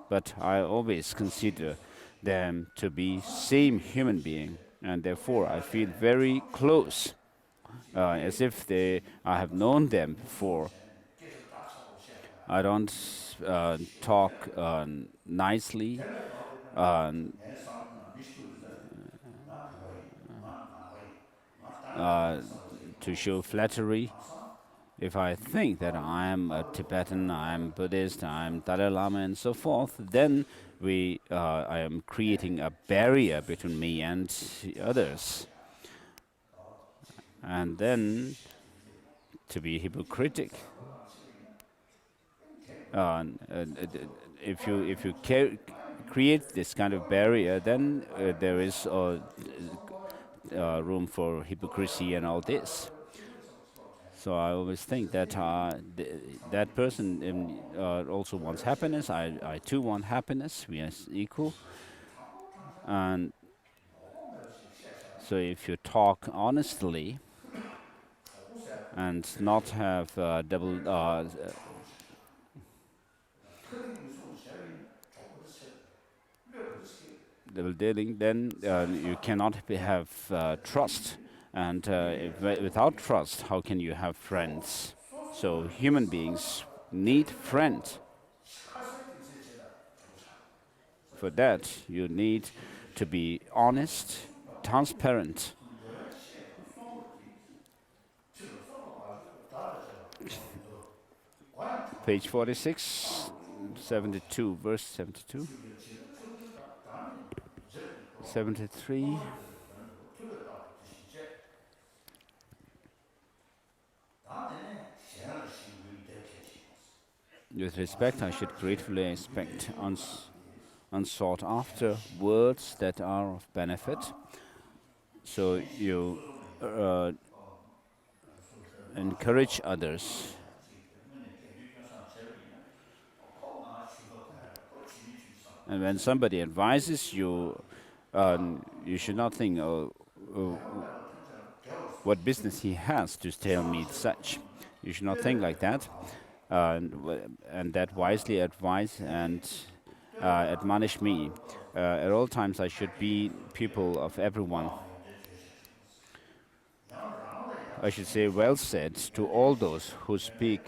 But I always consider them to be same human being, and therefore I feel very close, as if I have known them before. I don't talk nicely uh, to show flattery. If I think that I am a Tibetan, I am Buddhist, I am Dalai Lama, and so forth, then I am creating a barrier between me and others. And then, to be hypocritic, if you create this kind of barrier, then there is room for hypocrisy and all this. So I always think that that person also wants happiness. I too want happiness. We are equal. And so if you talk honestly and not have double double dealing, then you cannot have trust. And without trust, how can you have friends? So human beings need friends. For that, you need to be honest, transparent. Page 46, 72, verse 72, 73. With respect, I should gratefully expect unsought after words that are of benefit. So you encourage others. And when somebody advises you, you should not think, what business he has to tell me such. You should not think like that. And that wisely advise and admonish me. At all times I should be pupil of everyone. I should say well said to all those who speak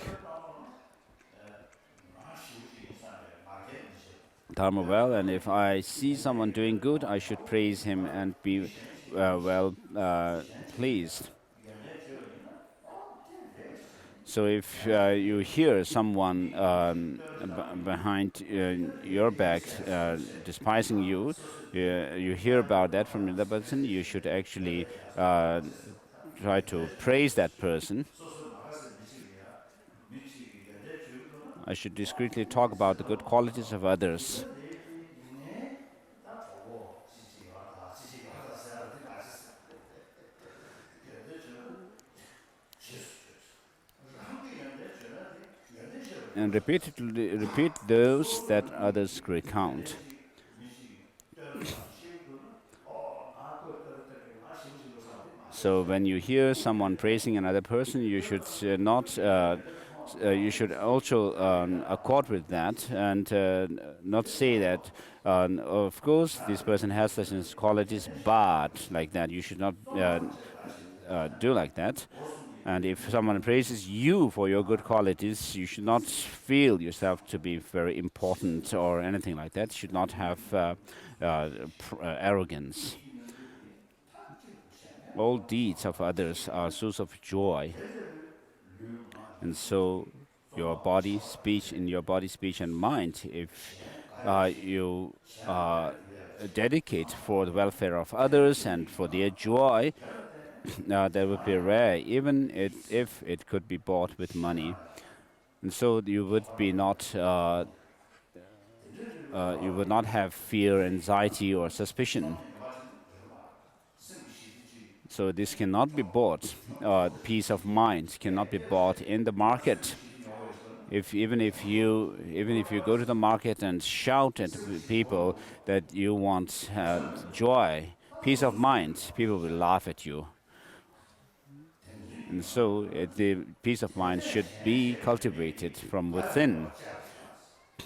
Dharma well, and if I see someone doing good, I should praise him and be well pleased. So if you hear someone behind your back despising you, you hear about that from another person, you should actually try to praise that person. I should discreetly talk about the good qualities of others. And repeatedly repeat those that others recount. So when you hear someone praising another person, you should not. You should also accord with that and not say that. Of course, this person has such qualities, but like that, you should not do like that. And if someone praises you for your good qualities, you should not feel yourself to be very important or anything like that. You should not have arrogance. All deeds of others are a source of joy. And so your body, speech, in your body, speech, and mind, if you dedicate for the welfare of others and for their joy, that would be rare, even if it could be bought with money. And so you would be not, you would not have fear, anxiety, or suspicion. So this cannot be bought. Peace of mind cannot be bought in the market. Even if you go to the market and shout at people that you want joy, peace of mind, people will laugh at you. And so the peace of mind should be cultivated from within.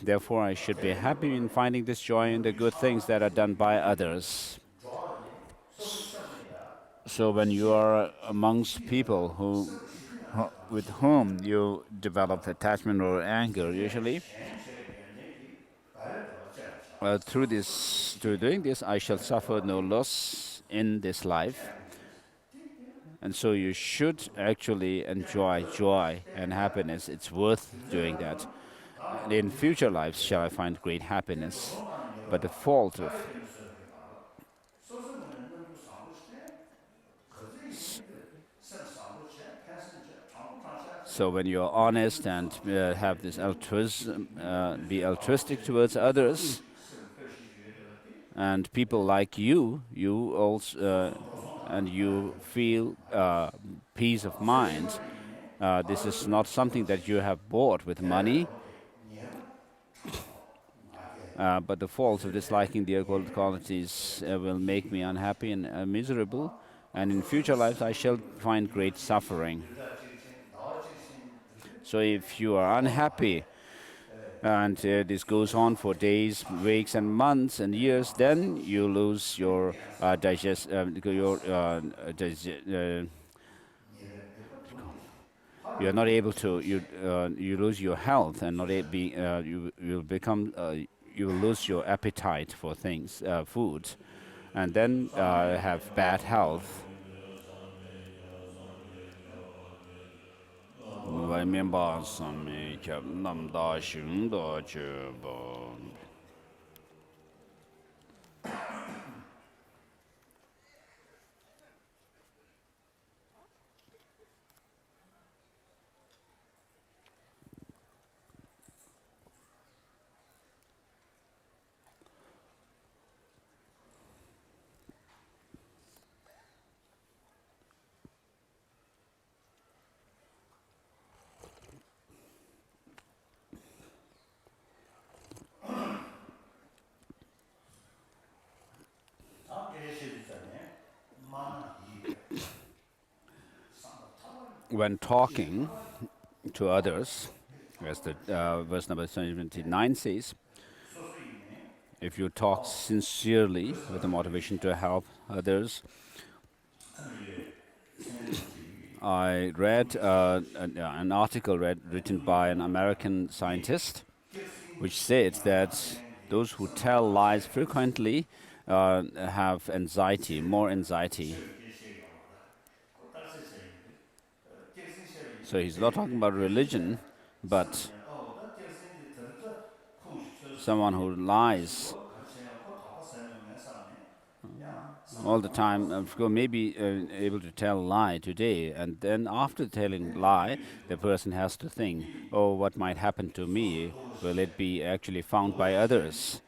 Therefore, I should be happy in finding this joy in the good things that are done by others. So when you are amongst people with whom you develop attachment or anger, usually, through doing this, I shall suffer no loss in this life. And so you should actually enjoy joy and happiness. It's worth doing that. And in future lives shall I find great happiness. But the fault of So when you're honest and have this altruism, be altruistic towards others, and people like you also, and you feel peace of mind. This is not something that you have bought with money, but the fault of disliking the occult qualities will make me unhappy and miserable, and in future lives I shall find great suffering. So if you are unhappy and this goes on for days, weeks, and months and years, then you lose your you are not able to you lose your health and not you will become you will lose your appetite for things food, and then have bad health. 外面把上面看那么大熊的脚吧。When talking to others, as the verse number 79 says, if you talk sincerely with the motivation to help others. I read an article written by an American scientist, which said that those who tell lies frequently have anxiety, more anxiety. So he's not talking about religion, but someone who lies all the time, of course, maybe able to tell a lie today, and then after telling lie, the person has to think, oh, what might happen to me? Will it be actually found by others?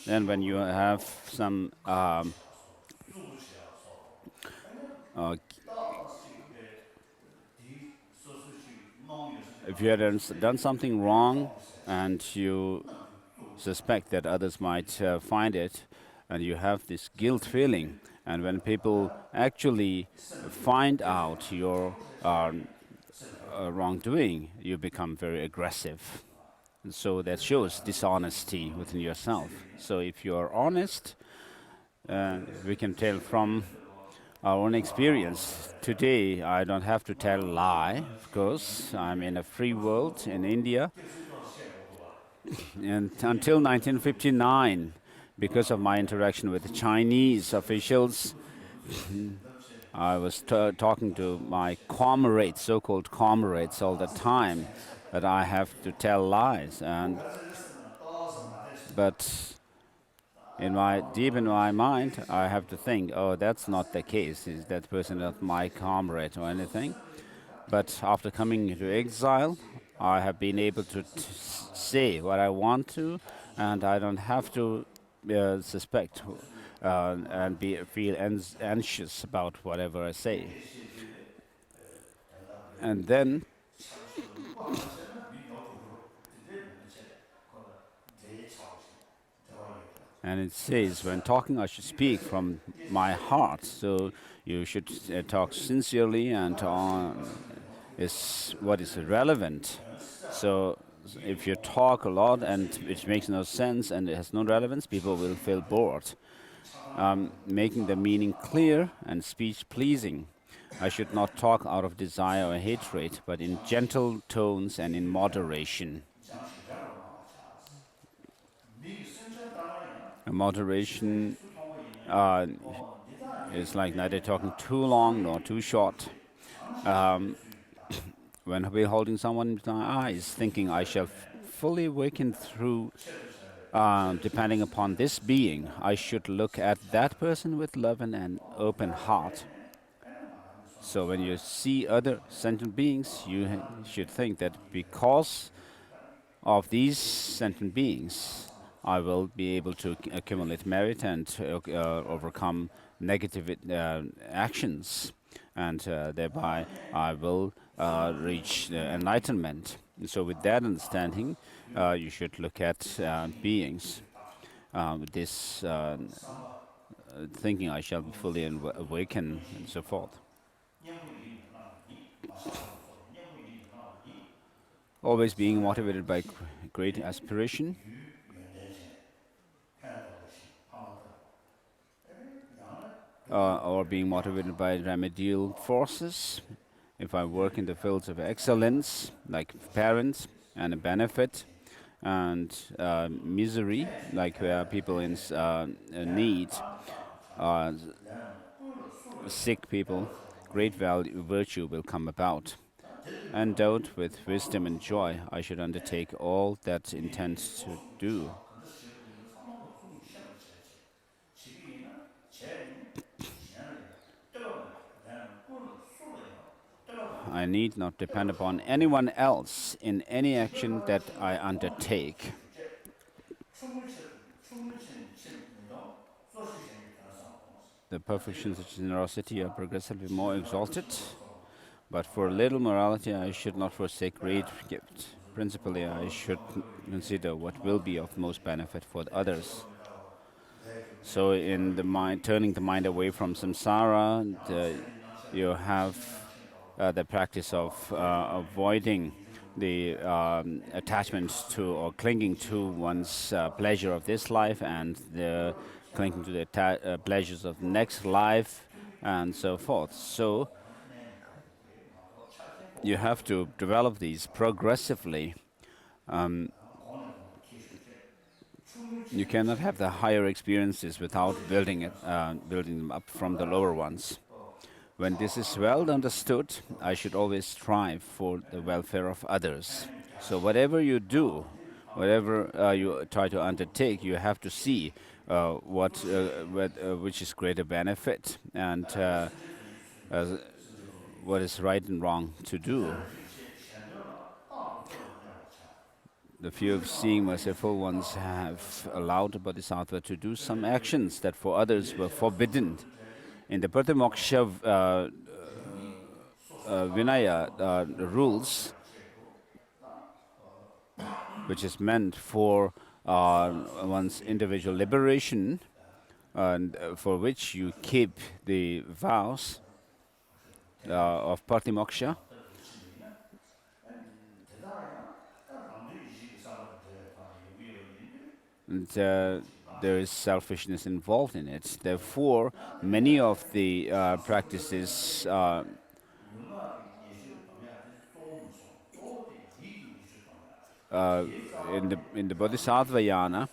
Then when you have some if you had done something wrong and you suspect that others might find it, and you have this guilt feeling, and when people actually find out your wrongdoing, you become very aggressive. And so that shows dishonesty within yourself. So if you are honest, we can tell from our own experience. Today, I don't have to tell a lie, of course. I'm in a free world in India. And until 1959, because of my interaction with the Chinese officials, I was talking to my comrades, so-called comrades, all the time, that I have to tell lies. But deep in my mind, I have to think, oh, that's not the case. Is that person not my comrade or anything? But after coming into exile, I have been able to say what I want to, and I don't have to suspect and feel anxious about whatever I say. And then and it says, when talking, I should speak from my heart. So you should talk sincerely and is what is relevant. So if you talk a lot and it makes no sense and it has no relevance, people will feel bored. Making the meaning clear and speech pleasing. I should not talk out of desire or hatred, but in gentle tones and in moderation. Moderation is like neither talking too long nor too short. When we're holding someone in my eyes, thinking I shall fully awaken through, depending upon this being, I should look at that person with love and an open heart. So when you see other sentient beings, you should think that because of these sentient beings, I will be able to accumulate merit and overcome negative actions, and thereby I will reach enlightenment. So with that understanding, you should look at beings with this thinking I shall be fully awakened and so forth. always being motivated by great aspiration, or being motivated by remedial forces. If I work in the fields of excellence, like parents and a benefit, and misery, like where people in need, uh, sick people, great value, virtue will come about. Endowed with wisdom and joy, I should undertake all that intends to do. I need not depend upon anyone else in any action that I undertake. The perfections of generosity are progressively more exalted, but for little morality I should not forsake great gift. Principally, I should consider what will be of most benefit for others. So, in the mind, turning the mind away from samsara, you have the practice of avoiding the attachment to or clinging to one's pleasure of this life and the clinging to the pleasures of next life and so forth. So you have to develop these progressively. You cannot have the higher experiences without building them up from the lower ones. When this is well understood, I should always strive for the welfare of others. So whatever you do, whatever you try to undertake, you have to see which is greater benefit and uh, what is right and wrong to do. The few of seeing merciful ones have allowed the Bodhisattva to do some actions that for others were forbidden. In the Pratimoksha Vinaya rules, which is meant for one's individual liberation, and for which you keep the vows of Patimoksha. And there is selfishness involved in it. Therefore, many of the practices in the Bodhisattva yana,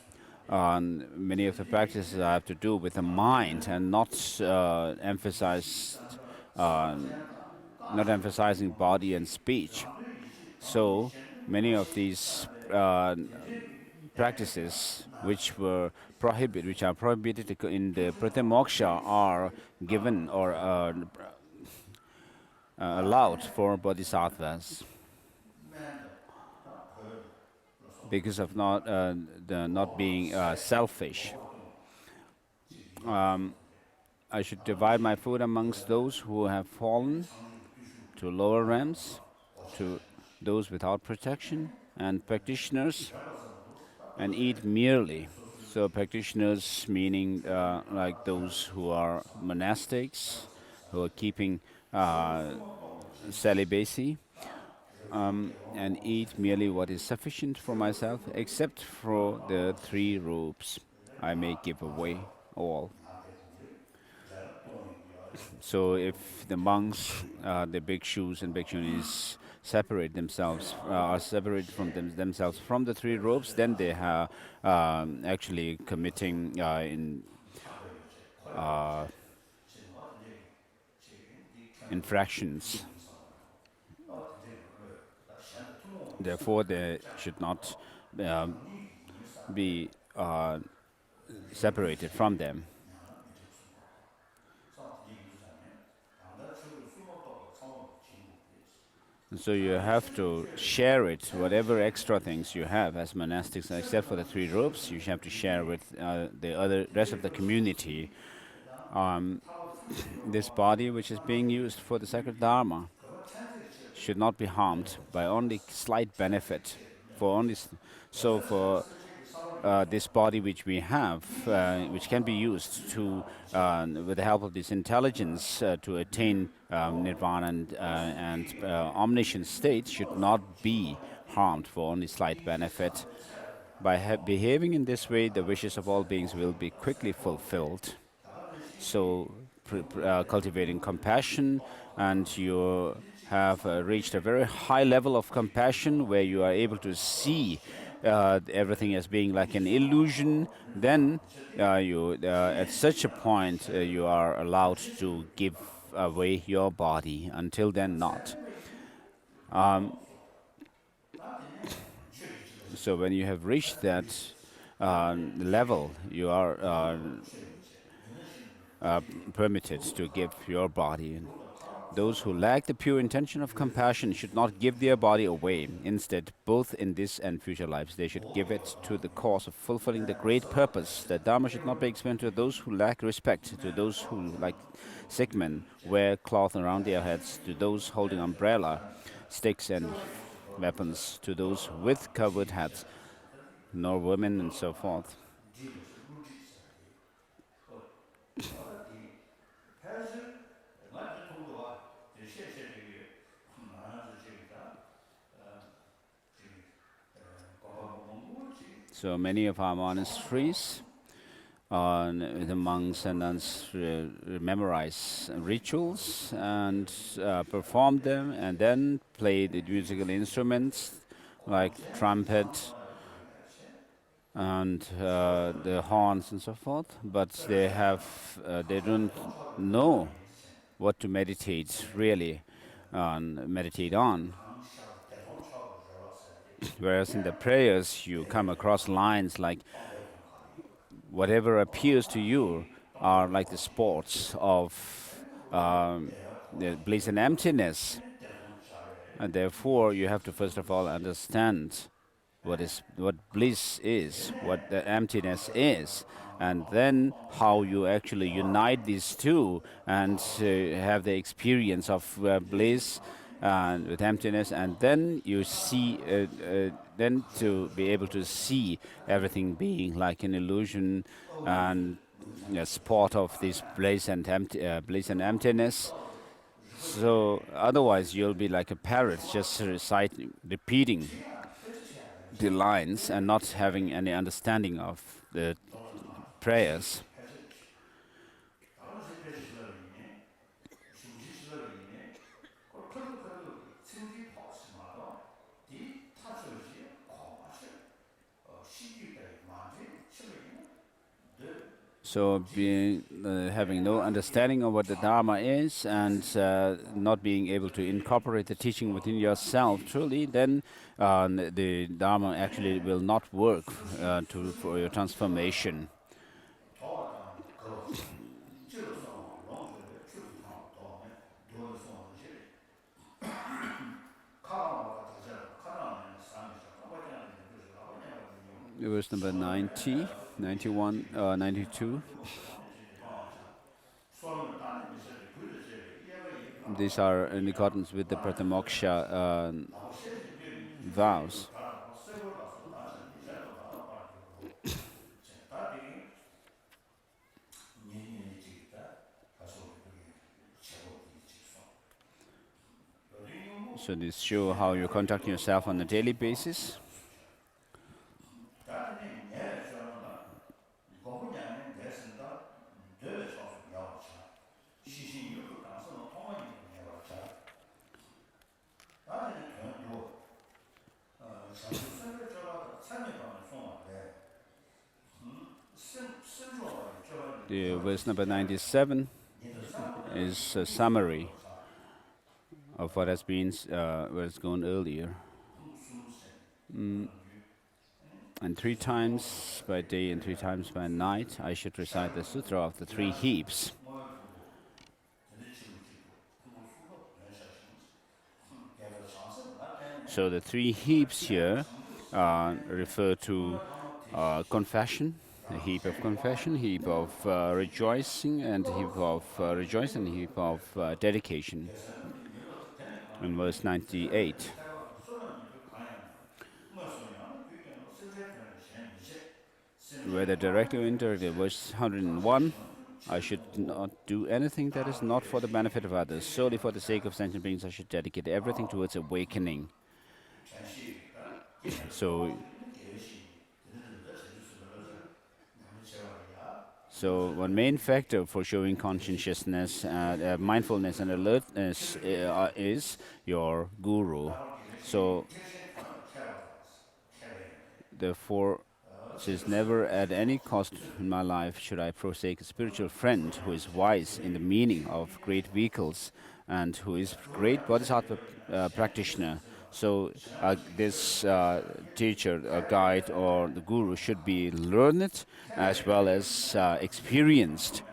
many of the practices have to do with the mind and not not emphasizing body and speech. So many of these practices which are prohibited in the Pratimoksha are given or allowed for bodhisattvas because of not being selfish. I should divide my food amongst those who have fallen to lower realms, to those without protection, and practitioners, and eat merely. So practitioners meaning like those who are monastics, who are keeping celibacy, and eat merely what is sufficient for myself, except for the 3 robes. I may give away all. So if the monks, the bhikshus and bhikshunis separate themselves, are separated from themselves from the 3 robes, then they are actually committing infractions. Therefore, they should not be separated from them. And so you have to share it, whatever extra things you have as monastics, except for the 3 robes, you have to share with the rest of the community. This body, which is being used for the sacred dharma, should not be harmed by only slight benefit. For this body which we have, which can be used to, with the help of this intelligence, to attain nirvana and omniscient state, should not be harmed for only slight benefit. By behaving in this way, the wishes of all beings will be quickly fulfilled. So, cultivating compassion, and you have reached a very high level of compassion where you are able to see everything as being like an illusion, then at such a point you are allowed to give away your body. Until then, not. So when you have reached that level, you are permitted to give your body. Those who lack the pure intention of compassion should not give their body away. Instead, both in this and future lives, they should give it to the cause of fulfilling the great purpose. The Dharma should not be explained to those who lack respect, to those who, like sick men, wear cloth around their heads, to those holding umbrella, sticks, and weapons, to those with covered hats, nor women, and so forth. So many of our monasteries, the monks and nuns memorize rituals and perform them, and then play the musical instruments like trumpet and the horns and so forth. But they don't know what to meditate really, meditate on. Whereas in the prayers, you come across lines like, whatever appears to you are like the sports of the bliss and emptiness. And therefore, you have to first of all understand what bliss is, what the emptiness is, and then how you actually unite these two and have the experience of bliss and with emptiness, and then you see, then to be able to see everything being like an illusion and a spot of this bliss and emptiness. So otherwise, you'll be like a parrot, just repeating the lines and not having any understanding of the prayers. So, having no understanding of what the Dharma is, and not being able to incorporate the teaching within yourself truly, then the Dharma actually will not work for your transformation. Verse number 90, 91, 92. These are in accordance with the Pratimoksha vows. So this show how you conduct yourself on a daily basis. The verse number 97 is a summary of what has been what has gone earlier. And 3 times by day and 3 times by night, I should recite the Sutra of the 3 heaps. So the 3 heaps here refer to confession, a heap of confession, heap of rejoicing, and heap of rejoicing, and heap of dedication. In verse 98. Whether directly or indirectly, verse 101, I should not do anything that is not for the benefit of others. Solely for the sake of sentient beings, I should dedicate everything towards awakening. So, so one main factor for showing conscientiousness, mindfulness, and alertness is your guru. So, therefore, says, never at any cost in my life should I forsake a spiritual friend who is wise in the meaning of great vehicles and who is great Bodhisattva practitioner. So this teacher, guide, or the guru should be learned as well as experienced.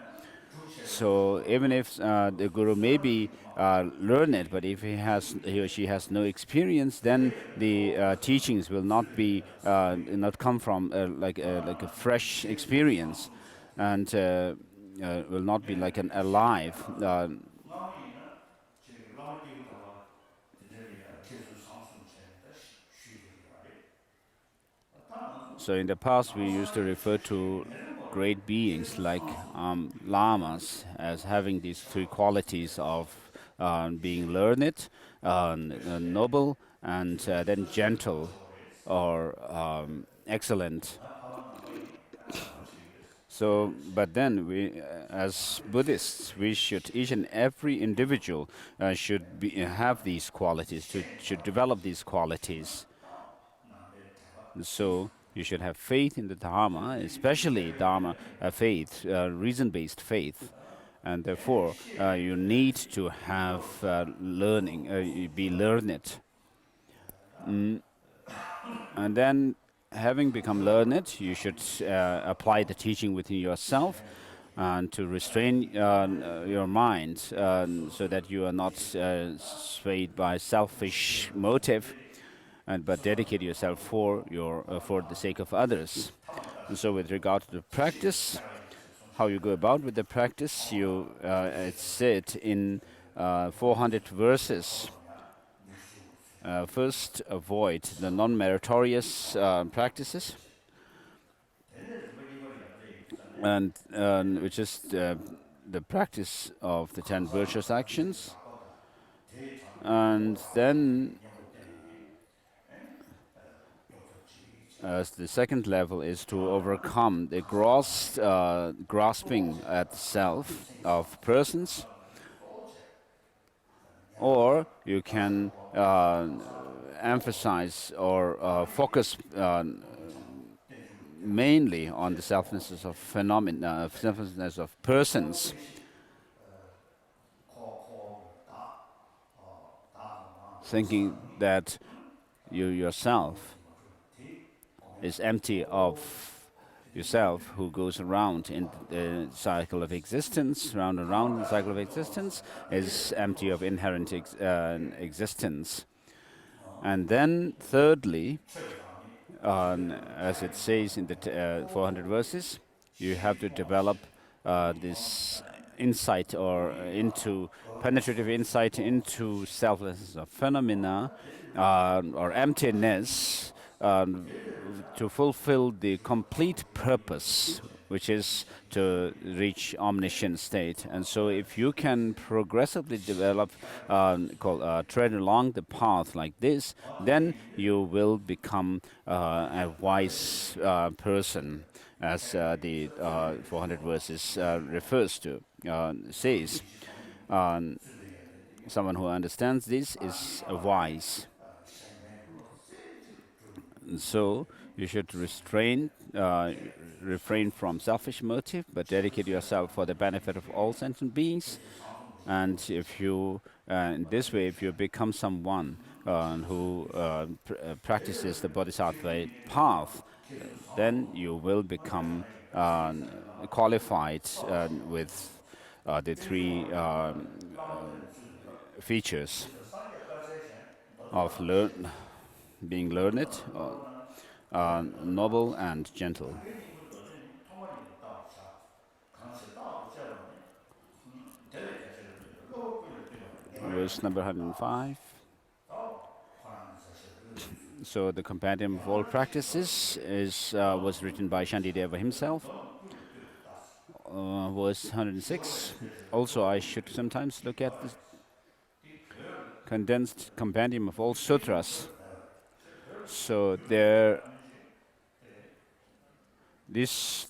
So even if the guru may be learned, but if he or she has no experience, then the teachings will not be not come from like a fresh experience, and will not be like an alive. So in the past, we used to refer to great beings like lamas as having these three qualities of being learned, noble, and then gentle or excellent. So, but then we, as Buddhists, we should, each and every individual should have these qualities, should develop these qualities. So you should have faith in the Dharma, especially Dharma faith, reason-based faith. And therefore, you need to have learning, be learned. And then, having become learned, you should apply the teaching within yourself and to restrain your mind so that you are not swayed by selfish motive, but dedicate yourself for the sake of others. And so, with regard to the practice, how you go about with the practice, it's said in 400 verses. First, avoid the non-meritorious practices, and which is the practice of the 10 virtuous actions. And then the second level is to overcome the grasping at self of persons. Or you can emphasize or focus mainly on the selflessness of phenomena, selflessness of persons. Thinking that you yourself is empty of yourself, who goes around in the cycle of existence, round and round in the cycle of existence, is empty of inherent existence. And then thirdly, as it says in the 400 verses, you have to develop this insight or into penetrative insight into selflessness of phenomena or emptiness, to fulfill the complete purpose, which is to reach omniscient state. And so if you can progressively develop, tread along the path like this, then you will become a wise person, as the 400 verses refers to, says. Someone who understands this is wise. So you should refrain from selfish motive, but dedicate yourself for the benefit of all sentient beings. And if you, in this way, if you become someone who practices the Bodhisattva path, then you will become qualified with the three features of being learned, noble, and gentle. Verse number 105. So the compendium of all practices was written by Shantideva himself. Verse 106. Also, I should sometimes look at the condensed compendium of all sutras. So this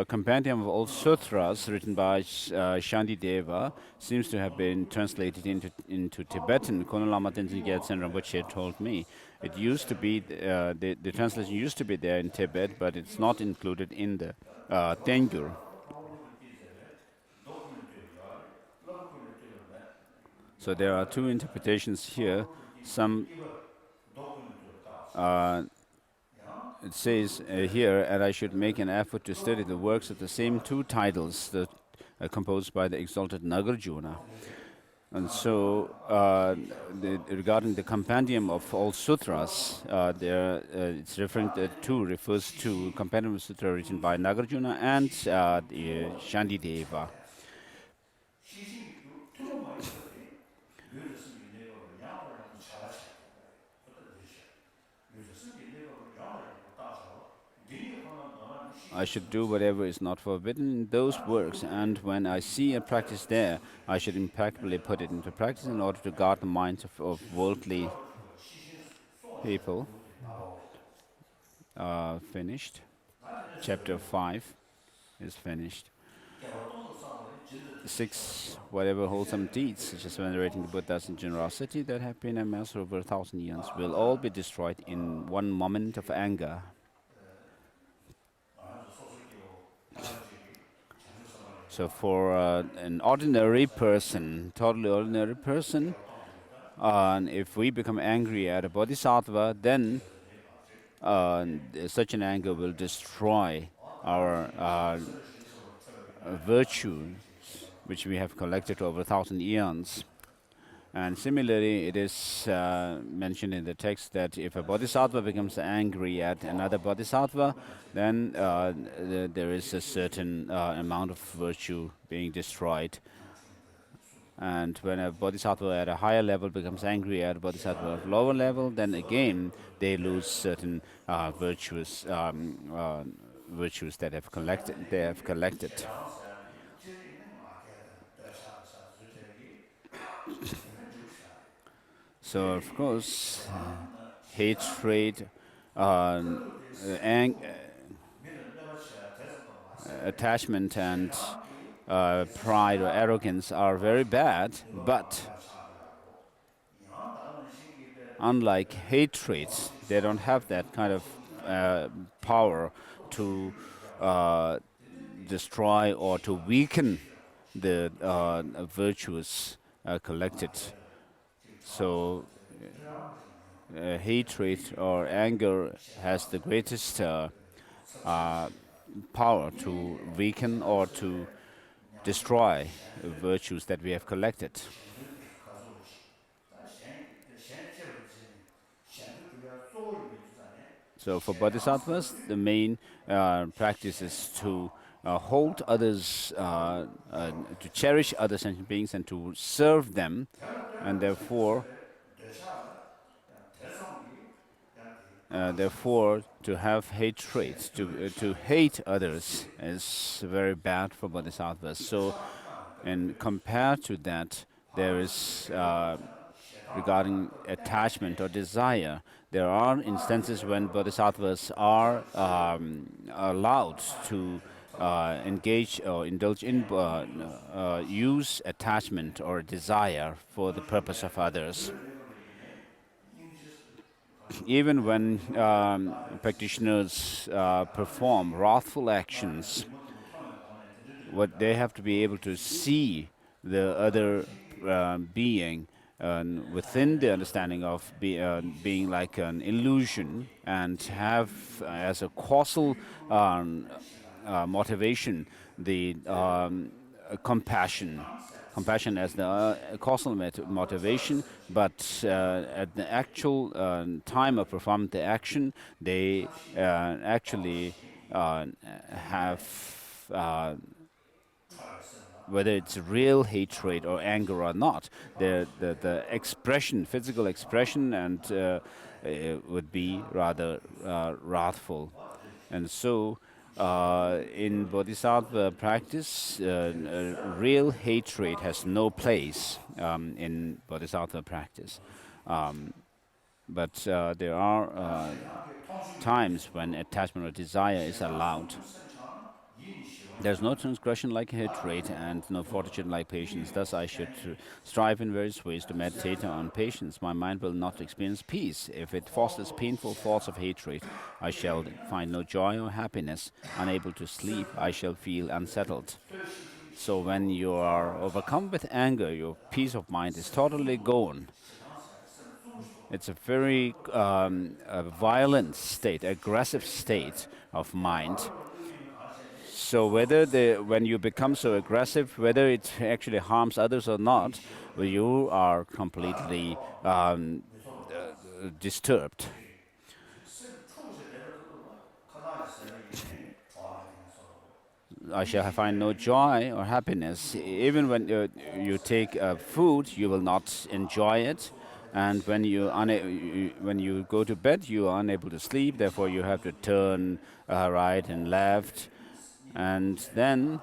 compendium of all sutras written by Shantideva seems to have been translated into Tibetan. Kono Lama Tenzin Gyatsen Rinpoche told me it used to be the translation used to be there in Tibet, but it's not included in the Tengyur. So there are two interpretations here. Some it says here, and I should make an effort to study the works of the same two titles that are composed by the exalted Nagarjuna. And so, regarding the compendium of all sutras, it's referring to refers to compendium of sutra written by Nagarjuna and the Shantideva. I should do whatever is not forbidden in those works, and when I see a practice there, I should impeccably put it into practice in order to guard the minds of worldly people. Finished. Chapter 5 is finished. 6. Whatever wholesome deeds, such as venerating the Buddhas in generosity, that have been amassed over 1,000 years, will all be destroyed in one moment of anger. So for an ordinary person, totally ordinary person, if we become angry at a bodhisattva, then such an anger will destroy our virtue, which we have collected over 1,000 eons. And similarly, it is mentioned in the text that if a bodhisattva becomes angry at another bodhisattva, then there is a certain amount of virtue being destroyed. And when a bodhisattva at a higher level becomes angry at a bodhisattva at a lower level, then again they lose certain virtues that they have collected. So, of course, hatred, attachment, and pride or arrogance are very bad, but unlike hatred, they don't have that kind of power to destroy or to weaken the virtues collected. So, hatred or anger has the greatest power to weaken or to destroy virtues that we have collected. So for bodhisattvas, the main practice is to hold others, to cherish other sentient beings and to serve them, and therefore to have hatred, to hate others is very bad for bodhisattvas. So, and compared to that, there is regarding attachment or desire, there are instances when bodhisattvas are allowed to engage or indulge in use attachment or desire for the purpose of others. Even when practitioners perform wrathful actions, what they have to be able to see the other being within the understanding of being like an illusion, and have as a causal motivation the compassion as the causal motivation, but at the actual time of performing the action, they actually have whether it's real hatred or anger or not, the expression, physical expression, and would be rather wrathful. And so, in bodhisattva practice, real hatred has no place in bodhisattva practice. But there are times when attachment or desire is allowed. There's no transgression like hatred and no fortitude like patience. Thus I should strive in various ways to meditate on patience. My mind will not experience peace. If it fosters painful thoughts of hatred, I shall find no joy or happiness. Unable to sleep, I shall feel unsettled. So when you are overcome with anger, your peace of mind is totally gone. It's a very a violent state, aggressive state of mind. So when you become so aggressive, whether it actually harms others or not, well, you are completely disturbed. I shall find no joy or happiness. Even when you take food, you will not enjoy it. And when you go to bed, you are unable to sleep. Therefore, you have to turn right and left. And then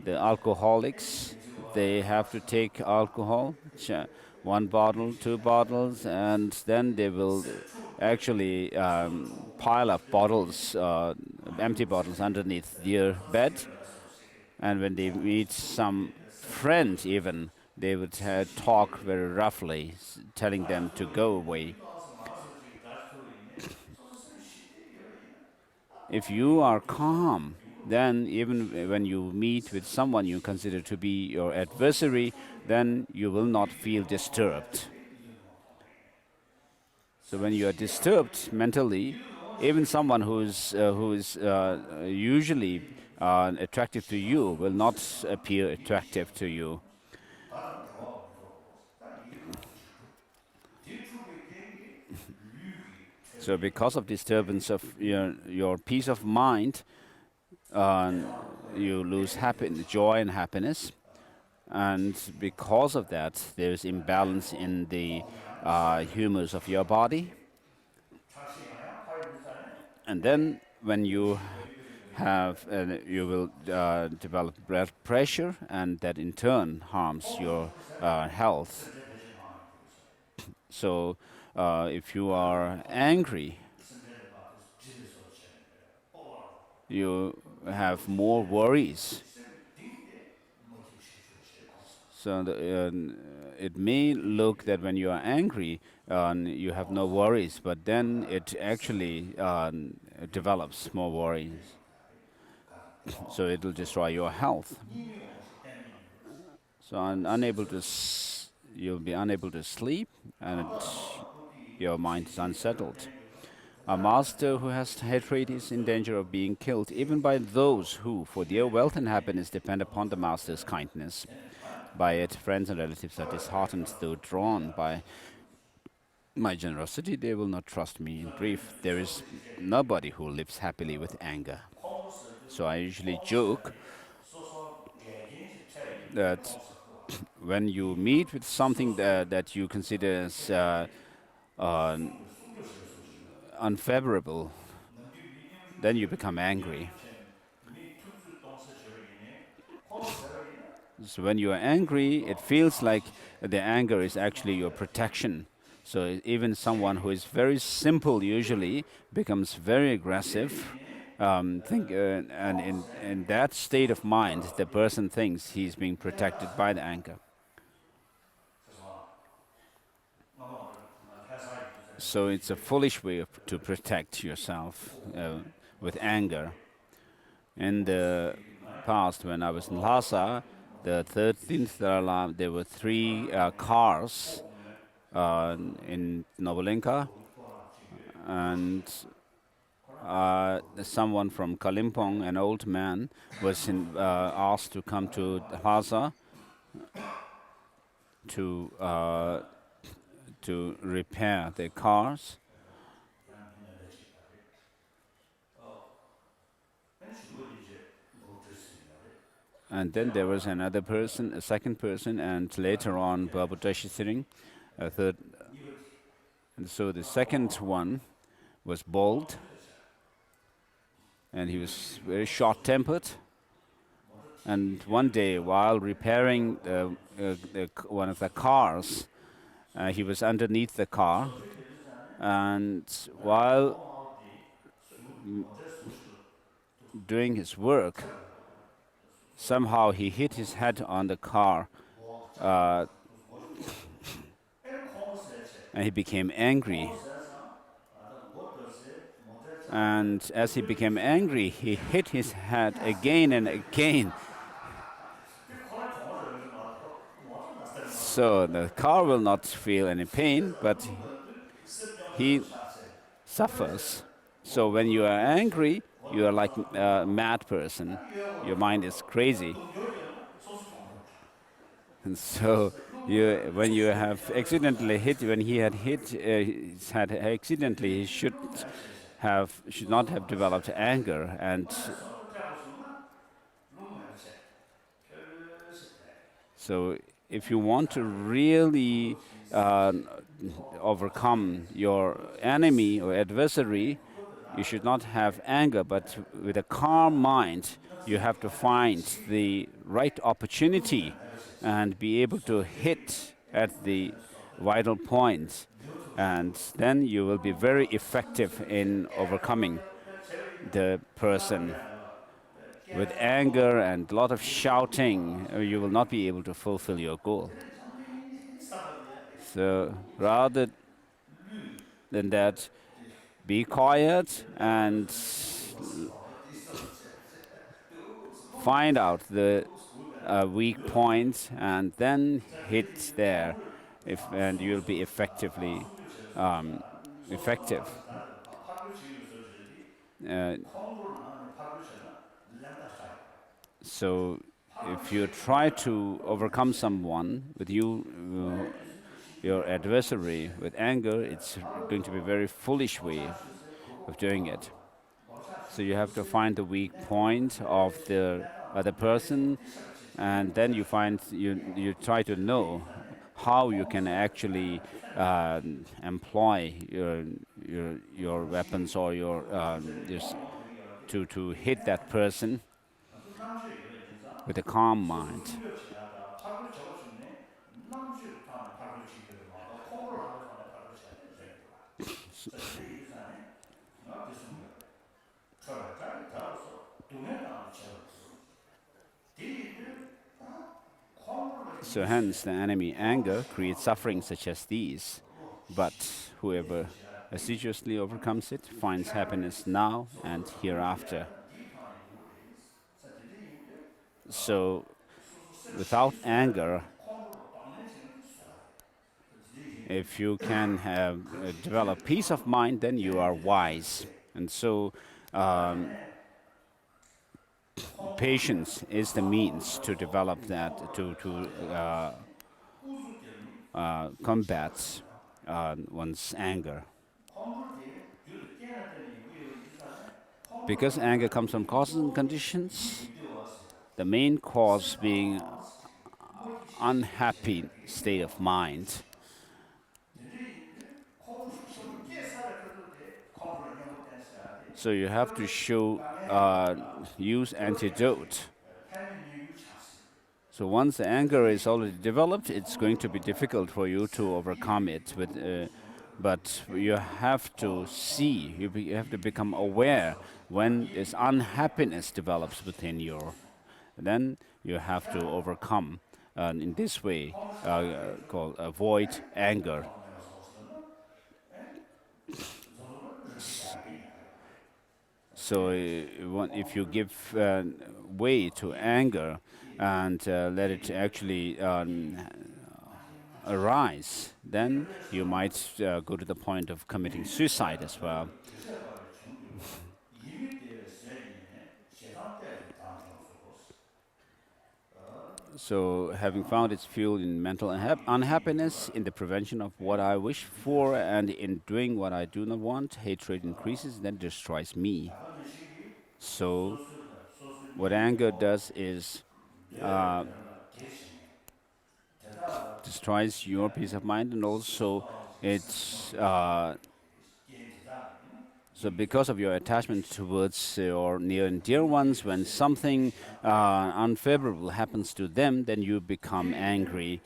the alcoholics, they have to take alcohol, one bottle, two bottles, and then they will actually pile up bottles, empty bottles underneath their bed. And when they meet some friend even, they would talk very roughly, telling them to go away. If you are calm, then even when you meet with someone you consider to be your adversary, then you will not feel disturbed. So when you are disturbed mentally, even someone who is usually attractive to you will not appear attractive to you. So because of disturbance of your peace of mind, you lose joy and happiness. And because of that, there's imbalance in the humors of your body. And then when you you will develop blood pressure, and that in turn harms your health. So if you are angry, you have more worries. So it may look that when you are angry, you have no worries, but then it actually develops more worries. So it will destroy your health. So you'll be unable to sleep, and your mind is unsettled. A master who has hatred is in danger of being killed, even by those who, for their wealth and happiness, depend upon the master's kindness. By it, friends and relatives are disheartened, though drawn by my generosity, they will not trust me. In brief, there is nobody who lives happily with anger. So I usually joke that when you meet with something that you consider as unfavorable, then you become angry. So when you are angry, it feels like the anger is actually your protection. So even someone who is very simple usually becomes very aggressive. And in that state of mind, the person thinks he's being protected by the anger. So it's a foolish way to protect yourself with anger. In the past, when I was in Lhasa, the 13th Dalai Lama, there were three cars in Novolenka, and someone from Kalimpong, an old man, was asked to come to Lhasa to repair their cars. And then there was another person, a second person, and later on Babu Tashi a third. And so the second one was bald, and he was very short-tempered. And one day, while repairing one of the cars, he was underneath the car, And while doing his work, somehow he hit his head on the car, and he became angry. And as he became angry, he hit his head again and again. So the car will not feel any pain, but he suffers. So when you are angry, you are like a mad person. Your mind is crazy. And so when you have accidentally hit, when he had hit his head accidentally, he should not have developed anger. And so if you want to really overcome your enemy or adversary, you should not have anger, but with a calm mind, you have to find the right opportunity and be able to hit at the vital points. And then you will be very effective in overcoming the person. With anger and a lot of shouting, you will not be able to fulfill your goal. So rather than that, be quiet and find out the weak points and then hit there, and you'll be effective. Uh, so if you try to overcome someone with your adversary with anger, it's going to be a very foolish way of doing it. So you have to find the weak point of the other person, and then you try to know how you can actually employ your weapons or to hit that person with a calm mind. So hence the enemy anger creates suffering such as these. But whoever assiduously overcomes it finds happiness now and hereafter. So without anger, if you can develop peace of mind, then you are wise. And so patience is the means to develop that, to combat one's anger. Because anger comes from causes and conditions, the main cause being unhappy state of mind. So you have to use antidote. So once the anger is already developed, it's going to be difficult for you to overcome it. But you have to see, you have to become aware when this unhappiness develops within you. Then you have to overcome in this way, called avoid anger. So if you give way to anger and let it actually arise, then you might go to the point of committing suicide as well. So having found its fuel in mental unhappiness, in the prevention of what I wish for, and in doing what I do not want, hatred increases, then destroys me. So what anger does is destroys your peace of mind, and also it's so because of your attachment towards your near and dear ones, when something unfavorable happens to them, then you become angry.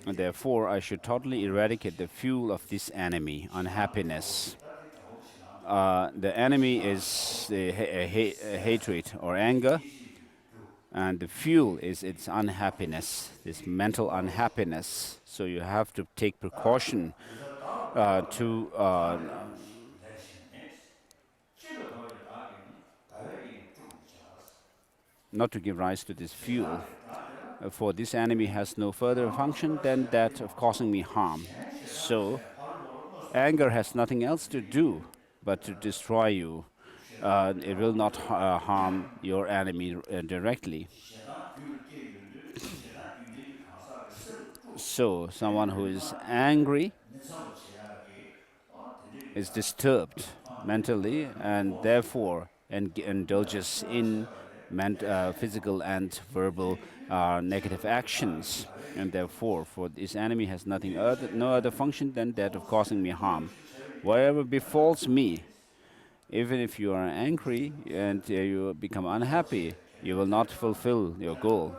And therefore, I should totally eradicate the fuel of this enemy, unhappiness. The enemy is the hatred or anger, and the fuel is its unhappiness, this mental unhappiness. So you have to take precaution to not to give rise to this fuel. For this enemy has no further function than that of causing me harm. So anger has nothing else to do but to destroy you. It will not harm your enemy directly. So someone who is angry is disturbed mentally and therefore indulges in physical and verbal negative actions. And therefore, for this enemy has no other function than that of causing me harm. Whatever befalls me, even if you are angry and you become unhappy, you will not fulfill your goal.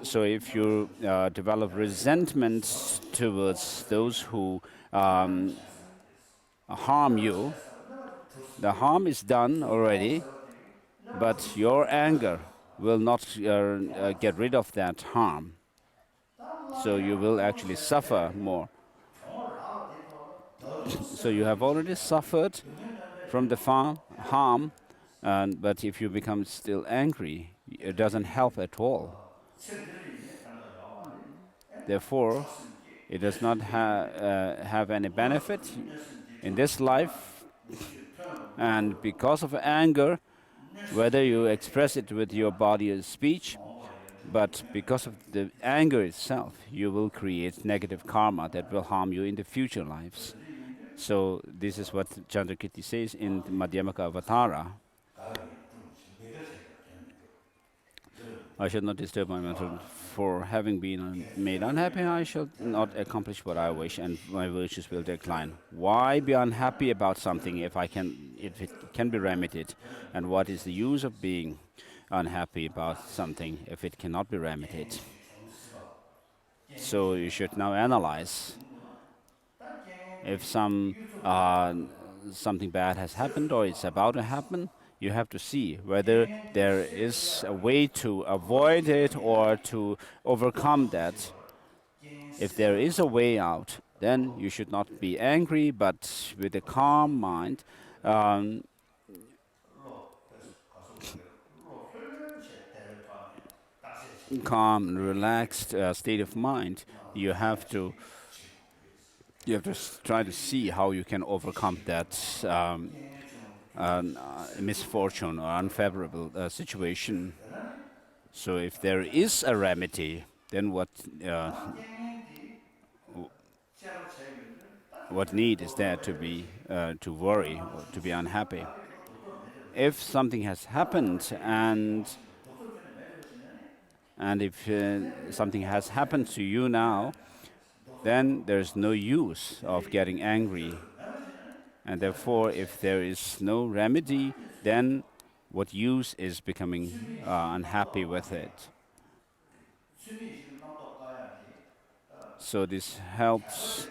So if you develop resentment towards those who harm you, the harm is done already, but your anger will not get rid of that harm. So you will actually suffer more. So you have already suffered from the harm, but if you become still angry, it doesn't help at all. Therefore, it does not have any benefit in this life. And because of anger, whether you express it with your body or speech, but because of the anger itself, you will create negative karma that will harm you in the future lives. So this is what Chandrakirti says in the Madhyamaka Avatara. I shall not disturb my mental for having been made unhappy. I shall not accomplish what I wish, and my virtues will decline. Why be unhappy about something if it can be remedied? And what is the use of being unhappy about something if it cannot be remedied? So you should now analyze if something bad has happened or it's about to happen. You have to see whether there is a way to avoid it or to overcome that. If there is a way out, then you should not be angry, but with a calm mind, calm and relaxed state of mind, you have to try to see how you can overcome that misfortune or unfavorable situation. So if there is a remedy, then what need is there to be to worry or to be unhappy? If something has happened and if something has happened to you now, then there's no use of getting angry. And therefore, if there is no remedy, then what use is becoming unhappy with it? So this helps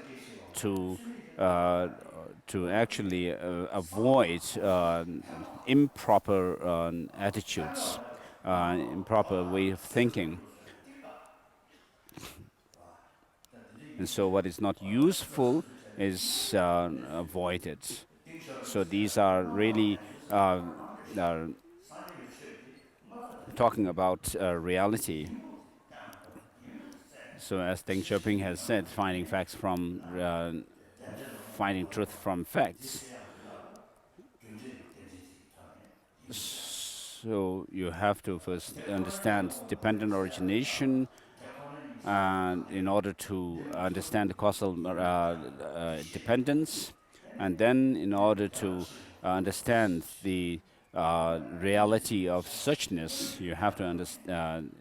to actually avoid improper attitudes, improper way of thinking. And so what is not useful is avoided. So these are really talking about reality. So as Deng Xiaoping has said, finding truth from facts. So you have to first understand dependent origination, and in order to understand the causal dependence, and then in order to understand the reality of suchness, you have to understand,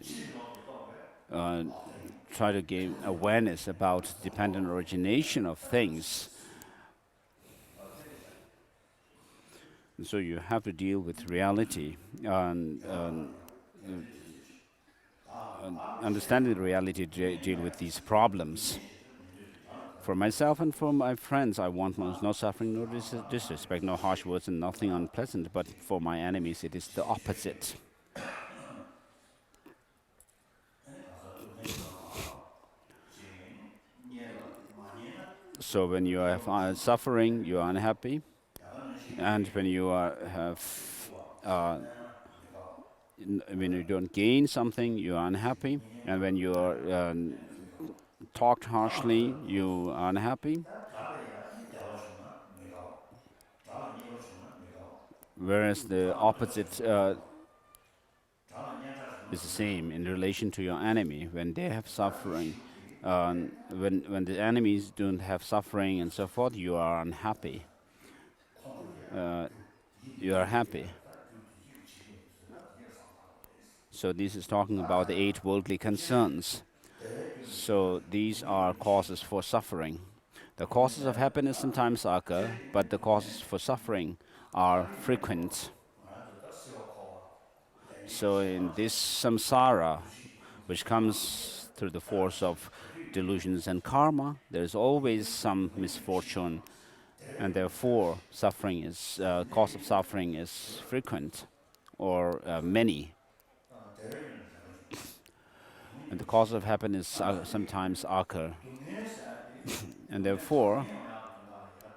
try to gain awareness about dependent origination of things. And so you have to deal with reality. understanding the reality to deal with these problems. For myself and for my friends, I want no suffering, no disrespect, no harsh words, and nothing unpleasant. But for my enemies, it is the opposite. So when you have suffering, you are unhappy, and when you when you don't gain something, you are unhappy, and when you are talked harshly, you are unhappy. Whereas the opposite is the same in relation to your enemy. When they have suffering, when the enemies don't have suffering and so forth, you are unhappy. You are happy. So this is talking about the 8 worldly concerns. So these are causes for suffering. The causes of happiness sometimes occur, but the causes for suffering are frequent. So in this samsara, which comes through the force of delusions and karma, there is always some misfortune, and therefore suffering is cause of suffering is frequent or many. And the cause of happiness sometimes occur. And therefore,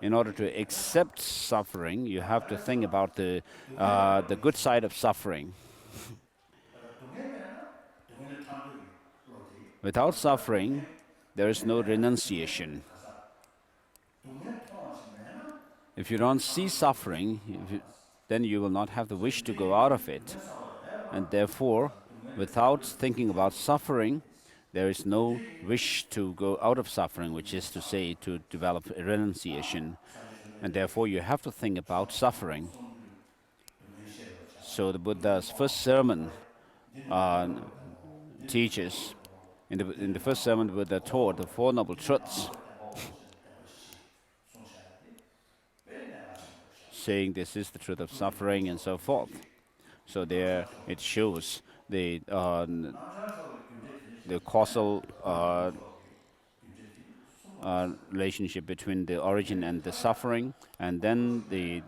in order to accept suffering, you have to think about the good side of suffering. Without suffering, there is no renunciation. If you don't see suffering, then you will not have the wish to go out of it. And therefore, without thinking about suffering, there is no wish to go out of suffering, which is to say, to develop renunciation. And therefore, you have to think about suffering. So the Buddha's first sermon teaches, in the first sermon, the Buddha taught the Four Noble Truths, saying this is the truth of suffering and so forth. So there it shows the causal relationship between the origin and the suffering, and then the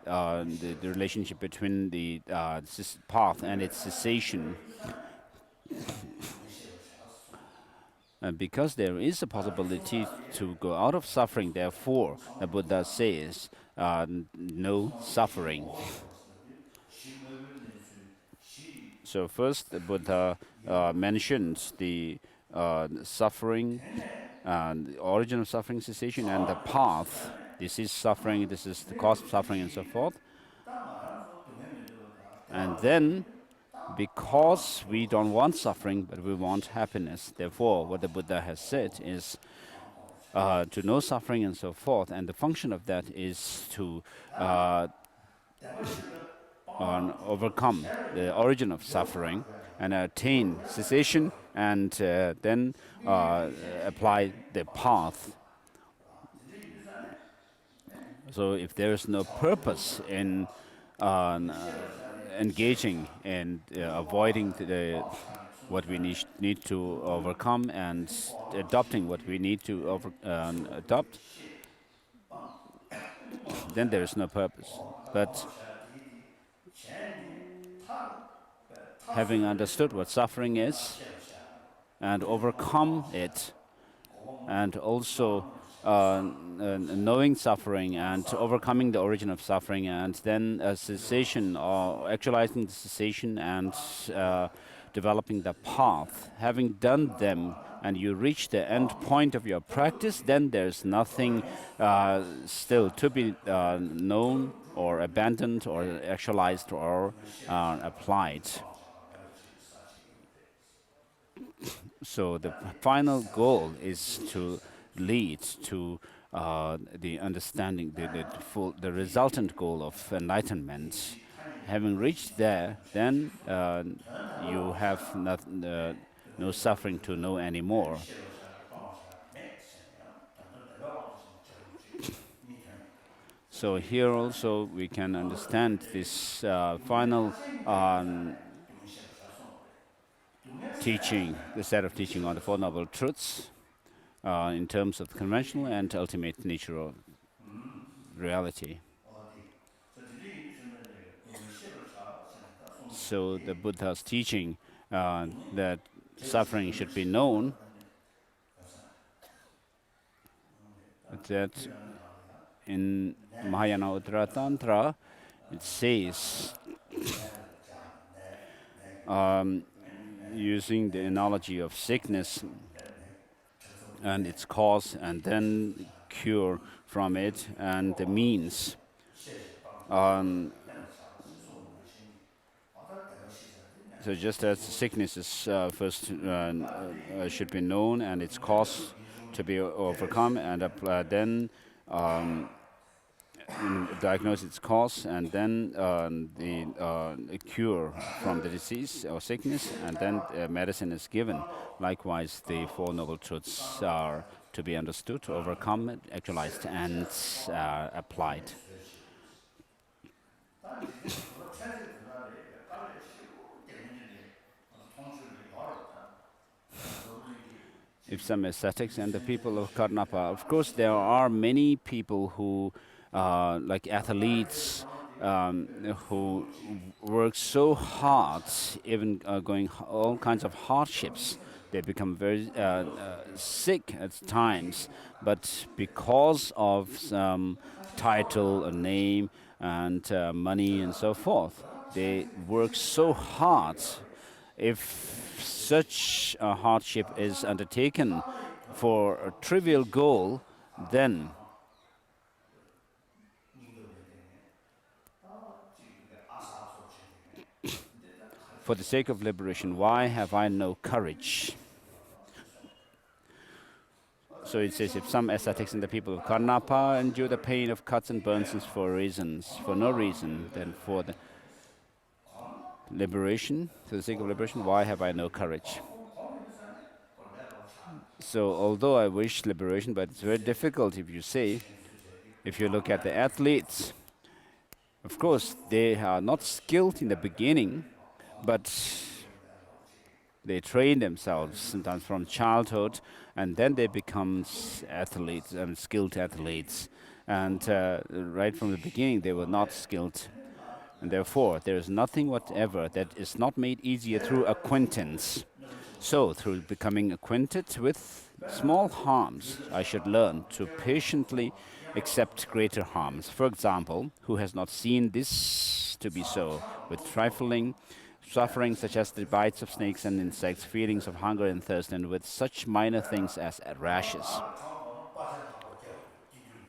relationship between the path and its cessation. And because there is a possibility to go out of suffering, therefore, the Buddha says, no suffering. So first, the Buddha mentions the suffering, the origin of suffering, cessation, and the path. This is suffering, this is the cause of suffering, and so forth. And then, because we don't want suffering, but we want happiness, therefore, what the Buddha has said is to know suffering and so forth, and the function of that is to overcome the origin of suffering and attain cessation, and then apply the path. So if there is no purpose in engaging and avoiding what we need to overcome and adopting what we need to adopt, then there is no purpose. But having understood what suffering is and overcome it, and also knowing suffering and overcoming the origin of suffering, and then cessation, or actualizing the cessation and developing the path. Having done them and you reach the end point of your practice, then there's nothing still to be known or abandoned or actualized or applied. So the final goal is to lead to the understanding, the resultant goal of enlightenment. Having reached there, then you have no suffering to know anymore. So here also we can understand this final teaching, the set of teaching on the Four Noble Truths in terms of the conventional and ultimate nature of reality. So the Buddha's teaching that suffering should be known, that in Mahayana Uttara Tantra it says, using the analogy of sickness and its cause and then cure from it and the means. So just as sickness is first should be known and its cause to be overcome, and then diagnose its cause, and then the cure from the disease or sickness, and then medicine is given. Likewise, the Four Noble Truths are to be understood, overcome, actualized, and applied. If some ascetics and the people of Karnapa, of course, there are many people who, like athletes, who work so hard, even going all kinds of hardships. They become very sick at times, but because of some title, a name, and money and so forth, they work so hard. If such a hardship is undertaken for a trivial goal, then for the sake of liberation, why have I no courage? So it says, if some ascetics and the people of Karnapa endure the pain of cuts and burns for no reason, then for the liberation, for the sake of liberation, why have I no courage? So although I wish liberation, but it's very difficult if you look at the athletes, of course, they are not skilled in the beginning, but they train themselves sometimes from childhood, and then they become athletes and skilled athletes. And right from the beginning, they were not skilled. And therefore, there is nothing whatever that is not made easier through acquaintance. So, through becoming acquainted with small harms, I should learn to patiently accept greater harms. For example, who has not seen this to be so, with trifling suffering such as the bites of snakes and insects, feelings of hunger and thirst, and with such minor things as rashes.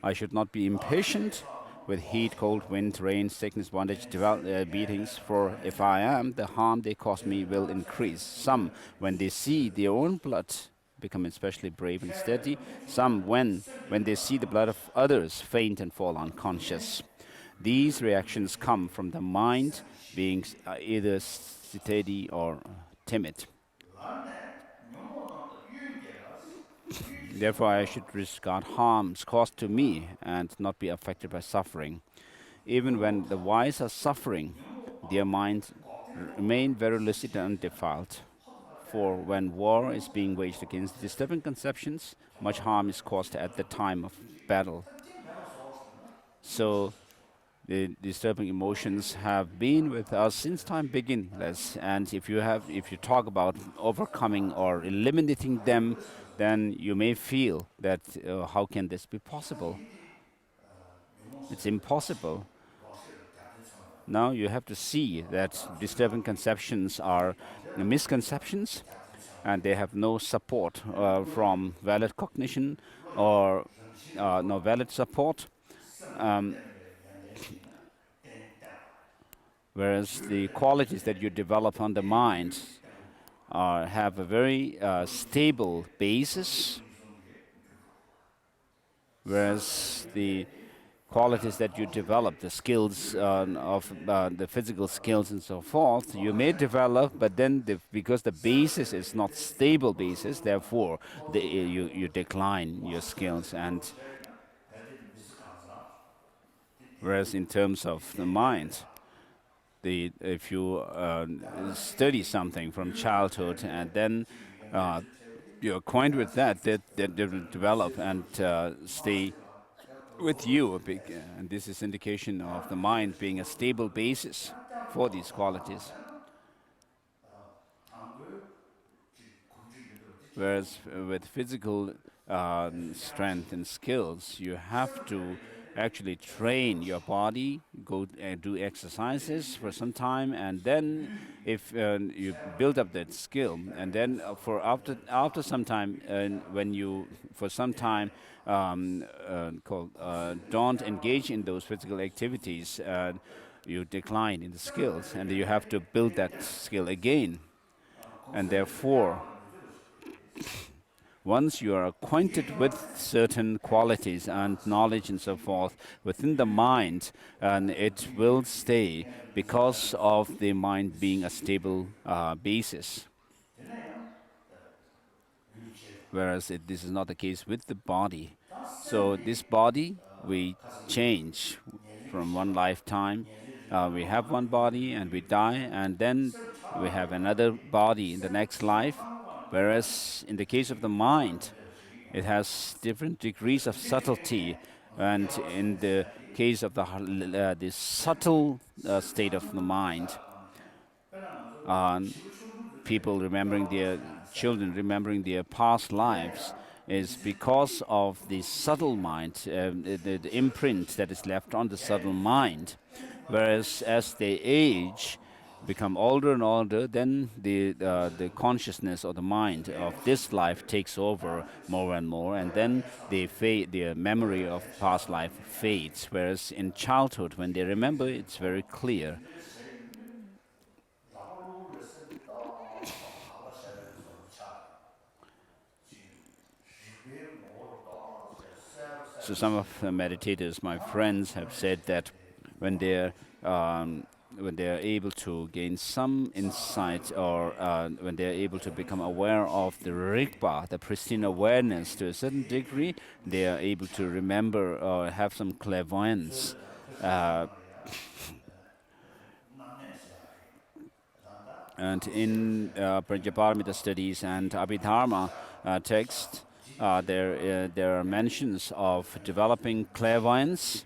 I should not be impatient with heat, cold, wind, rain, sickness, bondage, beatings, for if I am, the harm they cause me will increase. Some, when they see their own blood, become especially brave and steady. Some, when they see the blood of others, faint and fall unconscious. These reactions come from the mind being either steady or timid. Therefore, I should discard harms caused to me and not be affected by suffering. Even when the wise are suffering, their minds remain very lucid and undefiled. For when war is being waged against disturbing conceptions, much harm is caused at the time of battle. So, the disturbing emotions have been with us since time beginningless, and if you talk about overcoming or eliminating them, then you may feel that how can this be possible? It's impossible. Now you have to see that disturbing conceptions are misconceptions, and they have no support from valid cognition or no valid support. Whereas the qualities that you develop on the mind have a very stable basis, whereas the qualities that you develop, the skills of the physical skills and so forth, you may develop, but then because the basis is not stable basis, therefore you decline your skills. And whereas in terms of the mind, if you study something from childhood and then you're acquainted with that they will develop and stay with you. And this is indication of the mind being a stable basis for these qualities. Whereas with physical strength and skills, you have to actually train your body, go and do exercises for some time, and then if you build up that skill, and then for after some time, when you for some time don't engage in those physical activities, you decline in the skills, and you have to build that skill again, and therefore once you are acquainted with certain qualities and knowledge and so forth within the mind, and it will stay because of the mind being a stable basis. Whereas this is not the case with the body. So this body, we change from one lifetime. We have one body and we die, and then we have another body in the next life. Whereas in the case of the mind, it has different degrees of subtlety, and in the case of the subtle state of the mind, people remembering their children, remembering their past lives, is because of the subtle mind, the imprint that is left on the subtle mind. Whereas as they age, become older and older, then the consciousness or the mind of this life takes over more and more, and then the memory of past life fades. Whereas in childhood, when they remember, it's very clear. So some of the meditators, my friends, have said that when they're able to gain some insight, or when they're able to become aware of the rigpa, the pristine awareness to a certain degree, they are able to remember or have some clairvoyance. And in Prajnaparamita studies and Abhidharma text, there are mentions of developing clairvoyance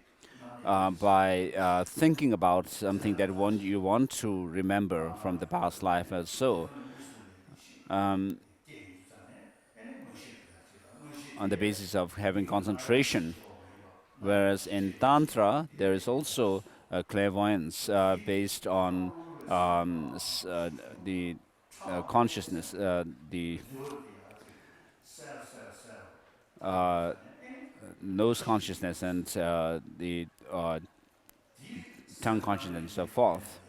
by thinking about something that you want to remember from the past life. So, on the basis of having concentration. Whereas in Tantra, there is also clairvoyance based on the consciousness, the nose consciousness, and the tongue consciousness, and so forth.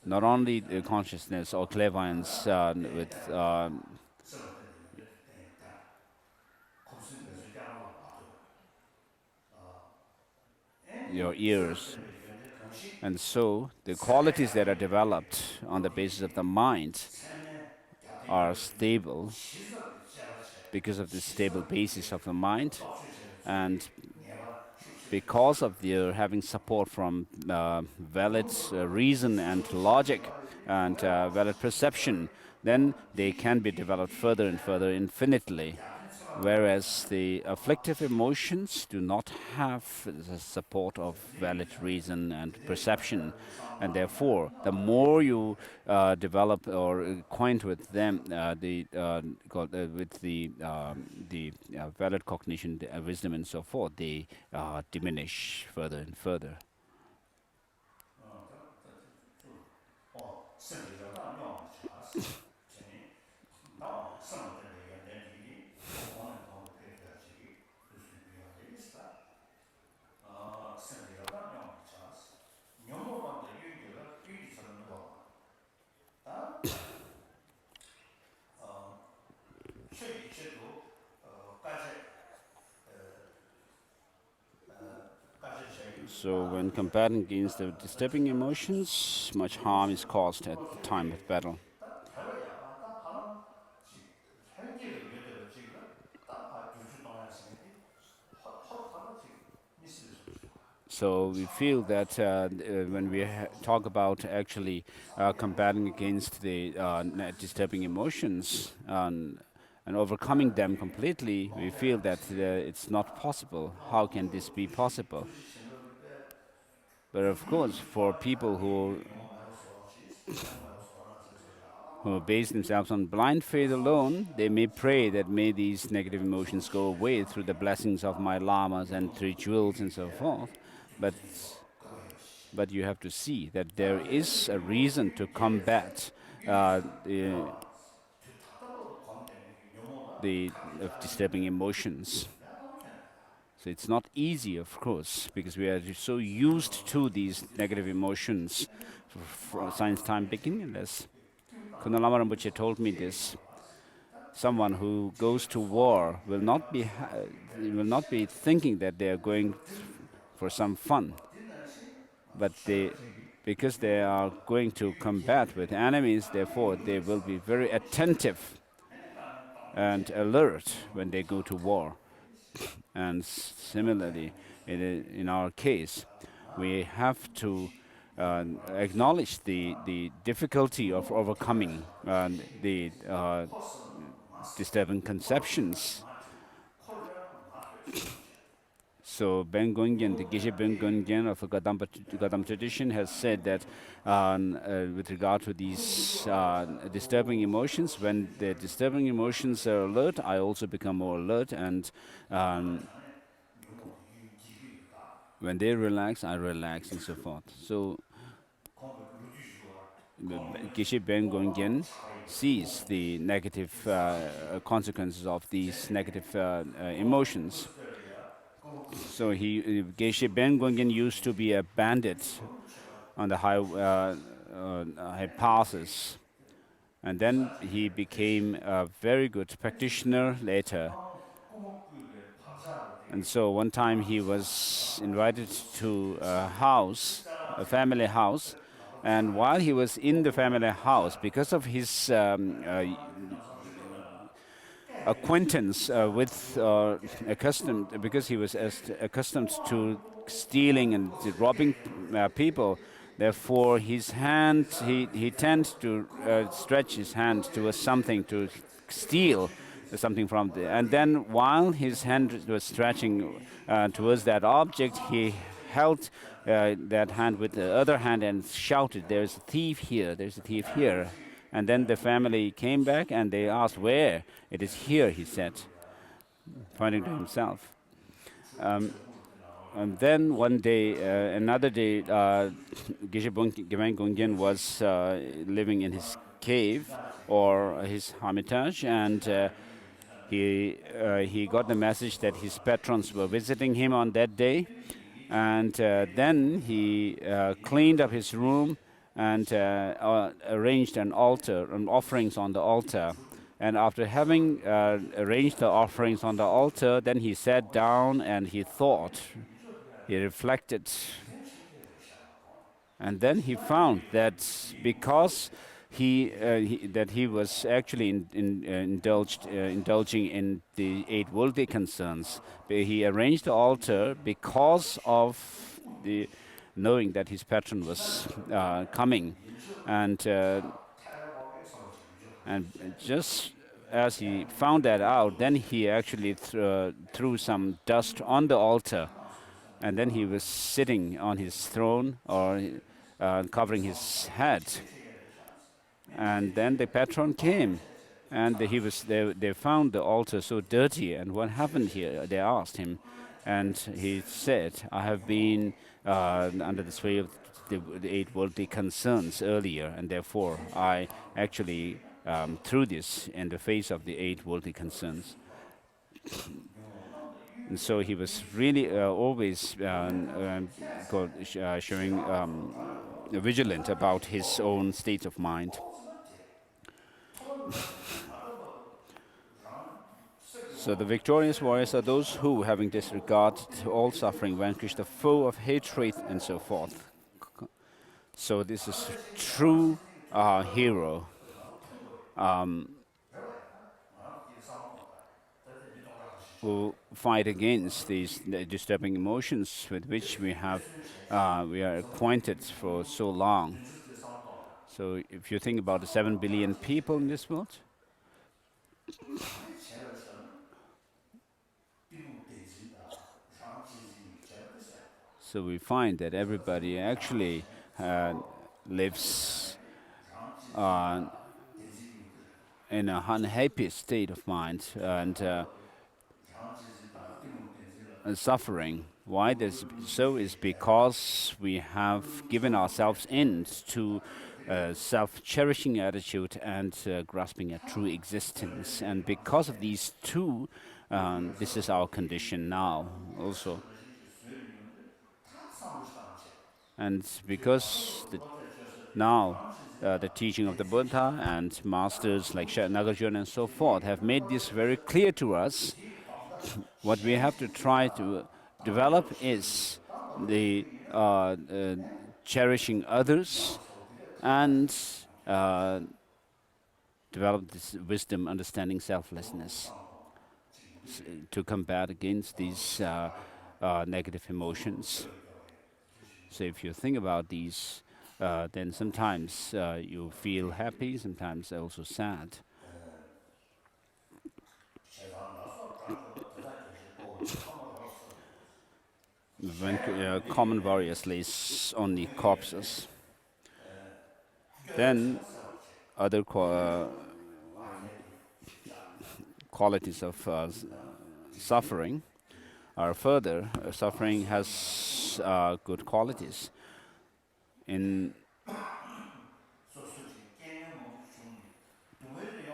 Not only the consciousness or clairvoyance with your ears. And so the qualities that are developed on the basis of the mind are stable because of the stable basis of the mind, and because of their having support from valid reason and logic and valid perception, then they can be developed further and further infinitely. Whereas the afflictive emotions do not have the support of valid reason and perception, and therefore, the more you develop or acquaint with them, with the valid cognition, the, wisdom, and so forth, they diminish further and further. So when combating against the disturbing emotions, much harm is caused at the time of battle. So we feel that when we talk about actually combating against the disturbing emotions and overcoming them completely, we feel that it's not possible. How can this be possible? But of course, for people who base themselves on blind faith alone, they may pray that may these negative emotions go away through the blessings of my lamas and rituals and so forth. But but you have to see that there is a reason to combat the disturbing emotions. So it's not easy, of course, because we are so used to these negative emotions since time beginningless. Kunalama Rinpoche told me this. Someone who goes to war will not be thinking that they are going for some fun, but because they are going to combat with enemies, therefore they will be very attentive and alert when they go to war. And similarly, in our case, we have to acknowledge the difficulty of overcoming the disturbing conceptions. So Ben Gongyen, the Geshe Ben Gongyen of the Gadam tradition, has said that with regard to these disturbing emotions, when the disturbing emotions are alert, I also become more alert, and when they relax, I relax, and so forth. So Geshe Ben Gongyen sees the negative consequences of these negative emotions. So Geshe Ben Gongyen used to be a bandit on the high passes, and then he became a very good practitioner later. And so one time he was invited to a house, a family house, and while he was in the family house, because of his acquaintance because he was accustomed to stealing and robbing people, therefore his hand, he tends to stretch his hand towards something to steal something from there. And then while his hand was stretching towards that object, he held that hand with the other hand and shouted, "There's a thief here, there's a thief here." And then the family came back and they asked, "Where?" "It is here," he said, pointing to himself. And then one day, another day, Geshe Ben Gongyen was living in his cave or his hermitage, and he got the message that his patrons were visiting him on that day. And then he cleaned up his room and arranged an altar and offerings on the altar. And after having arranged the offerings on the altar, then he sat down and he thought, he reflected. And then he found that because that he was actually indulging in the 8 worldly concerns, he arranged the altar because of the knowing that his patron was coming, and just as he found that out, then he actually threw some dust on the altar, and then he was sitting on his throne or covering his head. And then the patron came, and they found the altar so dirty. And what happened here? They asked him, and he said, "I have been under the sway of the 8 worldly concerns earlier, and therefore I actually threw this in the face of the 8 worldly concerns." And so he was really always showing vigilant about his own state of mind. So the victorious warriors are those who, having disregard to all suffering, vanquish the foe of hatred and so forth. So this is true hero. who fight against these disturbing emotions with which we are acquainted for so long. So if you think about the 7 billion people in this world, so we find that everybody actually lives uh, in an unhappy state of mind and suffering. Why this so is because we have given ourselves in to self-cherishing attitude and grasping at true existence. And because of these two, this is our condition now also. And because now the teaching of the Buddha and masters like Nagarjuna and so forth have made this very clear to us, what we have to try to develop is the cherishing others and develop this wisdom, understanding selflessness to combat against these negative emotions. So if you think about these, then sometimes you feel happy, sometimes also sad. When common variously is only corpses, then other qualities of suffering are further. Suffering has good qualities. In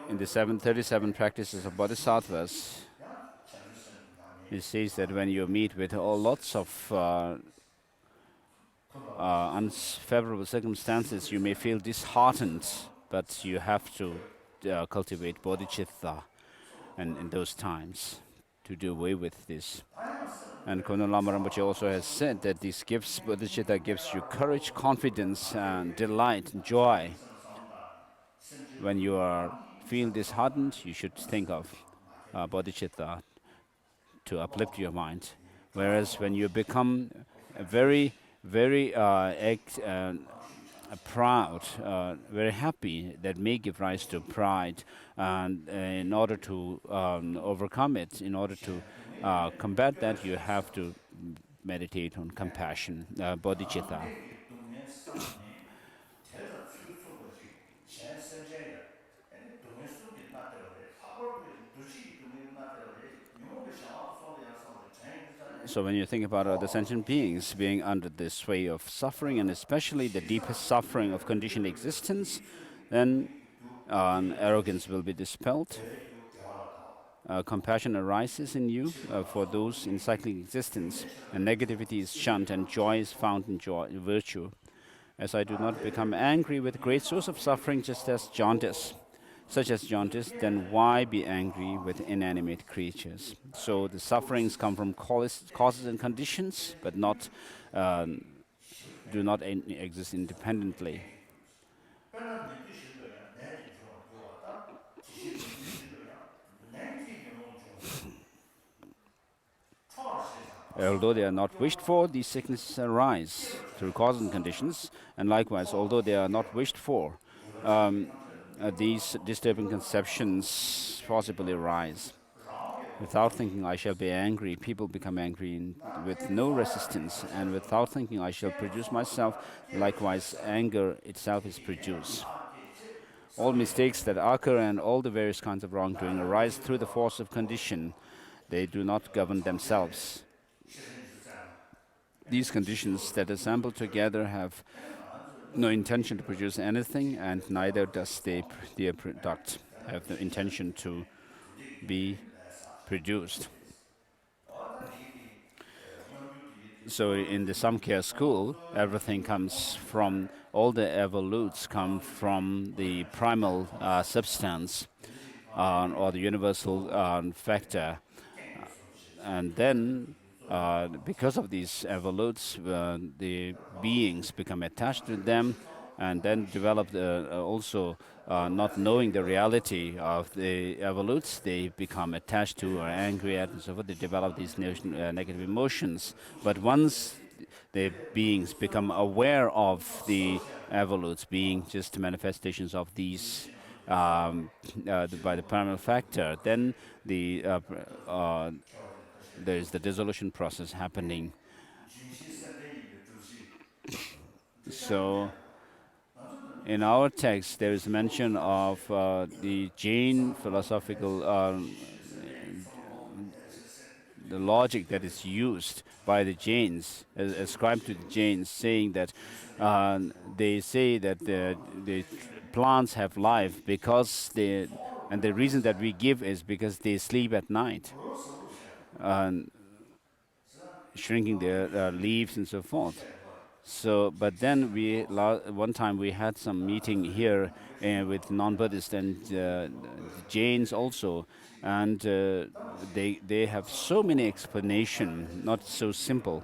the 737 practices of Bodhisattvas, it says that when you meet with lots of unfavorable circumstances, you may feel disheartened, but you have to cultivate bodhicitta and in those times to do away with this. And Kono Lama Rinpoche also has said that this gives bodhicitta gives you courage, confidence, and delight, and joy. When you feel disheartened, you should think of bodhicitta to uplift your mind. Whereas when you become very, very proud, very happy, that may give rise to pride. And in order to overcome it, in order to combat that, you have to meditate on compassion, bodhicitta. So when you think about the sentient beings being under the sway of suffering, and especially the deepest suffering of conditioned existence, then arrogance will be dispelled. Compassion arises in you for those in cyclic existence, and negativity is shunned, and joy is found in virtue. As I do not become angry with the great source of suffering, just as jaundice, such as jaundice, then why be angry with inanimate creatures? So the sufferings come from causes and conditions, but do not exist independently. Although they are not wished for, these sicknesses arise through causes and conditions, and likewise, although they are not wished for, these disturbing conceptions possibly arise. Without thinking I shall be angry, people become angry with no resistance, and without thinking I shall produce myself, likewise anger itself is produced. All mistakes that occur and all the various kinds of wrongdoing arise through the force of condition. They do not govern themselves. These conditions that assemble together have no intention to produce anything, and neither does their product have the intention to be produced. So in the Samkhya school, everything comes from, all the evolutes come from the primal substance or the universal factor. And then, because of these evolutes, the beings become attached to them, and then develop also not knowing the reality of the evolutes. They become attached to or angry at and so forth. They develop these negative emotions. But once the beings become aware of the evolutes being just manifestations of these by the primal factor, then there is the dissolution process happening. So in our text, there is mention of the Jain philosophical the logic that is used by the Jains, ascribed to the Jains, saying that they say that the plants have life because and the reason that we give is because they sleep at night, shrinking their leaves and so forth. So, but then one time we had some meeting here with non-Buddhists and Jains also, and they have so many explanation, not so simple.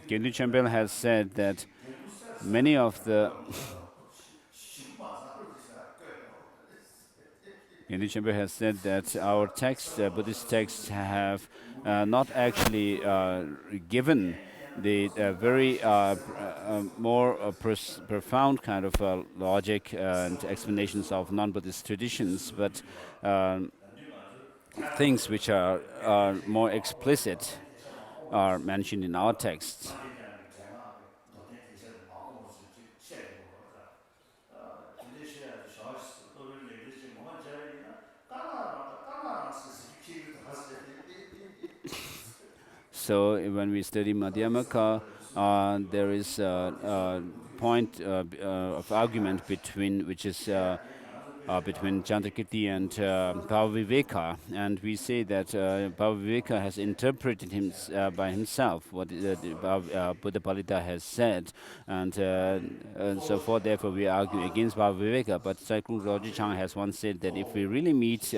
Gendu Chambel has said that many of the Gendu Chambel has said that our texts, Buddhist texts, have not actually given the very more profound kind of logic and explanations of non-Buddhist traditions, but things which are more explicit are mentioned in our texts. So when we study Madhyamaka, there is a point of argument which is between Chandrakirti and Bhavaviveka, and we say that Bhavaviveka has interpreted by himself what Buddha Palita has said, and so forth. Therefore, we argue against Bhavaviveka. But Saikung Roger Chang has once said that if we really meet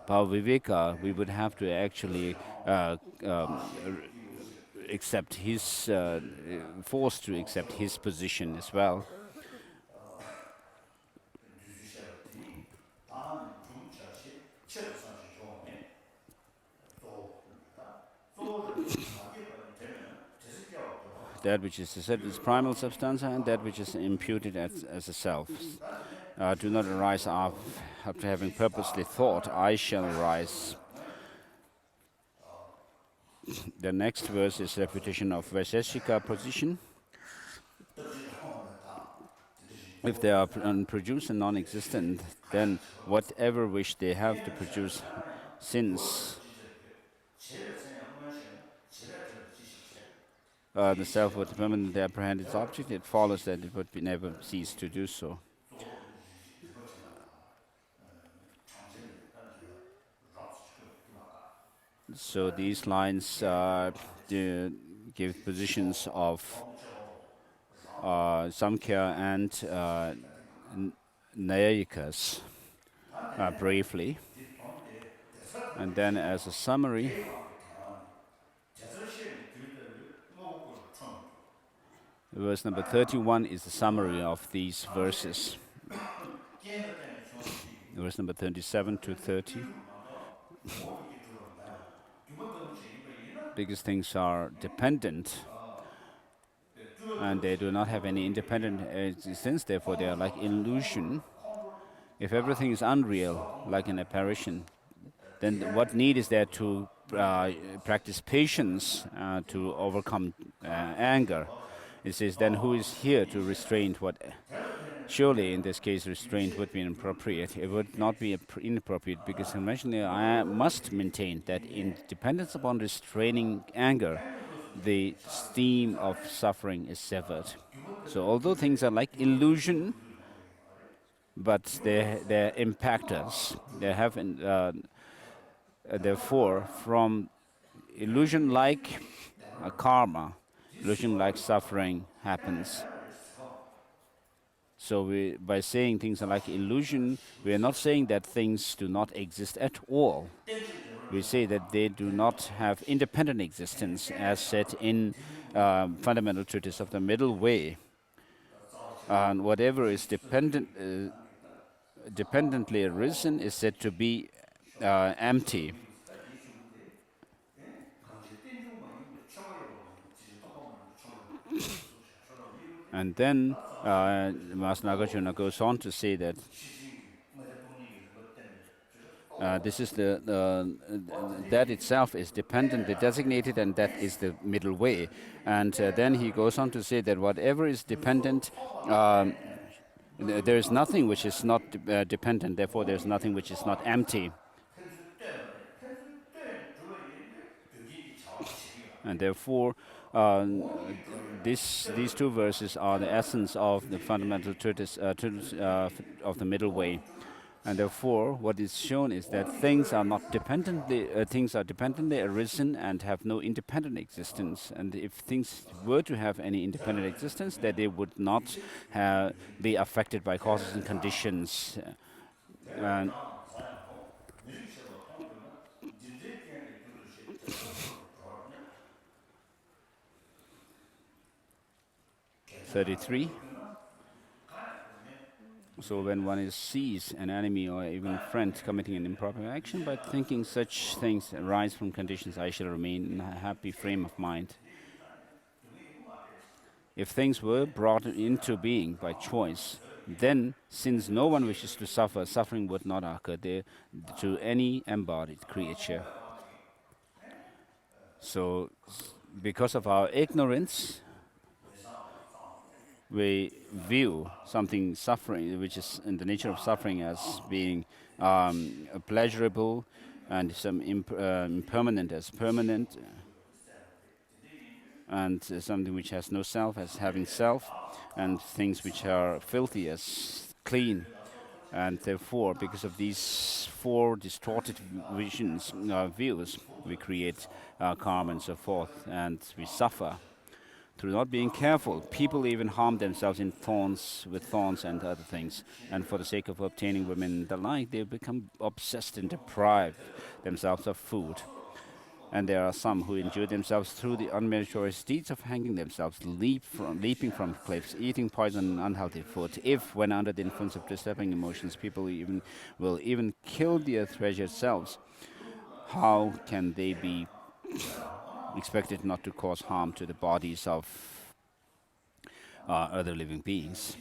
Bhavaviveka, we would have to actually accept his forced to accept his position as well. That which is said is primal substantia, and that which is imputed as a self do not arise after having purposely thought, I shall arise. The next verse is refutation of Vaisheshika position. If they are unproduced and non-existent, then whatever wish they have to produce, since the self would permanently apprehend its object, it follows that it would never cease to do so. So these lines give positions of Samkhya and Nyayikas briefly. And then as a summary, verse number 31 is the summary of these verses. Verse number 27 to 30. Because things are dependent and they do not have any independent existence, therefore they are like illusion. If everything is unreal, like an apparition, then what need is there to practice patience to overcome anger? It says, then who is here to restrain what? Surely, in this case, restraint would be inappropriate. It would not be inappropriate because conventionally I must maintain that in dependence upon restraining anger, the stream of suffering is severed. So although things are like illusion, but they impact us. They have, therefore, from illusion-like karma, illusion-like suffering happens. So by saying things are like illusion, we are not saying that things do not exist at all. we say that they do not have independent existence as said in Fundamental Treatise of the Middle Way. And whatever is dependently arisen is said to be empty. And then Master Nagarjuna goes on to say that this is that itself is dependently designated, and that is the middle way. And then he goes on to say that whatever is dependent, there is nothing which is not dependent, therefore there is nothing which is not empty. And therefore, these two verses are the essence of the fundamental treatise of the middle way. And therefore, what is shown is that things are dependently arisen and have no independent existence. And if things were to have any independent existence, that they would not be affected by causes and conditions. And 33. So when one sees an enemy or even a friend committing an improper action, by thinking such things arise from conditions, I shall remain in a happy frame of mind. If things were brought into being by choice, then, since no one wishes to suffer, suffering would not occur there to any embodied creature. So, because of our ignorance, we view something suffering, which is in the nature of suffering, as being pleasurable, and some impermanent as permanent, and something which has no self as having self, and things which are filthy as clean. And therefore, because of these four distorted views, we create karma and so forth, and we suffer. Through not being careful, people even harm themselves with thorns and other things. And for the sake of obtaining women and the like, they become obsessed and deprive themselves of food. And there are some who injure themselves through the unmeritorious deeds of hanging themselves, leaping from cliffs, eating poison and unhealthy food. If, when under the influence of disturbing emotions, people will even kill their treasured selves, how can they be expected not to cause harm to the bodies of other living beings?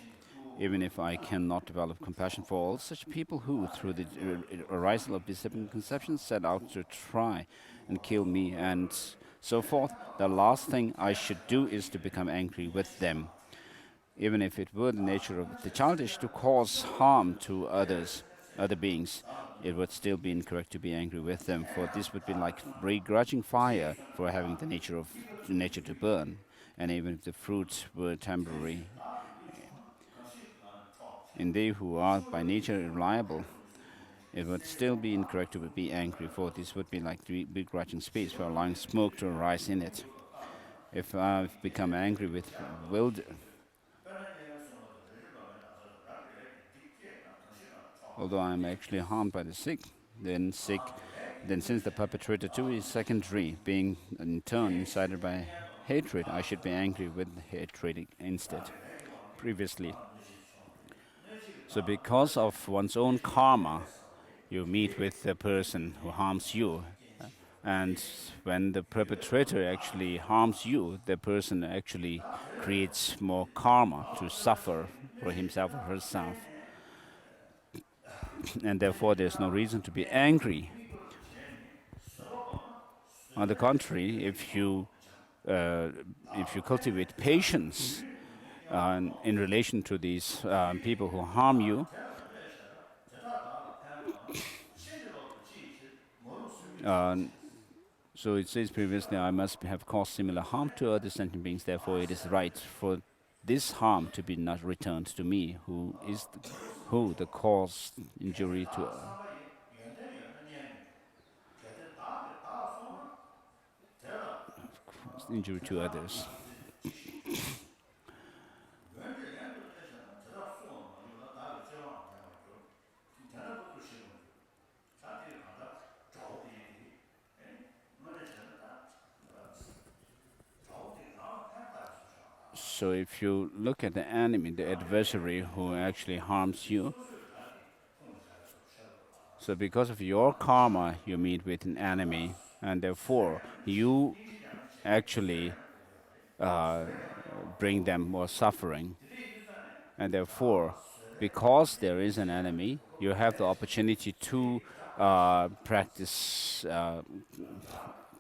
Even if I cannot develop compassion for all such people who, through the arisal of disturbing conceptions, set out to try and kill me and so forth, the last thing I should do is to become angry with them. Even if it were the nature of the childish to cause harm to other beings, it would still be incorrect to be angry with them, for this would be like begrudging fire for having the nature to burn, and even if the fruits were temporary. In they who are by nature reliable, it would still be incorrect to be angry, for this would be like begrudging space for allowing smoke to arise in it. If I've become angry with although I am actually harmed by the sick, then since the perpetrator too is secondary, being in turn incited by hatred, I should be angry with hatred instead, previously. So because of one's own karma, you meet with the person who harms you. And when the perpetrator actually harms you, the person actually creates more karma to suffer for himself or herself. And therefore, there's no reason to be angry. On the contrary, if you cultivate patience in relation to these people who harm you, so it says previously, I must have caused similar harm to other sentient beings. Therefore, it is right for this harm to be not returned to me, who the caused injury to others. So if you look at the enemy, the adversary who actually harms you, so because of your karma, you meet with an enemy, and therefore you actually bring them more suffering. And therefore, because there is an enemy, you have the opportunity to practice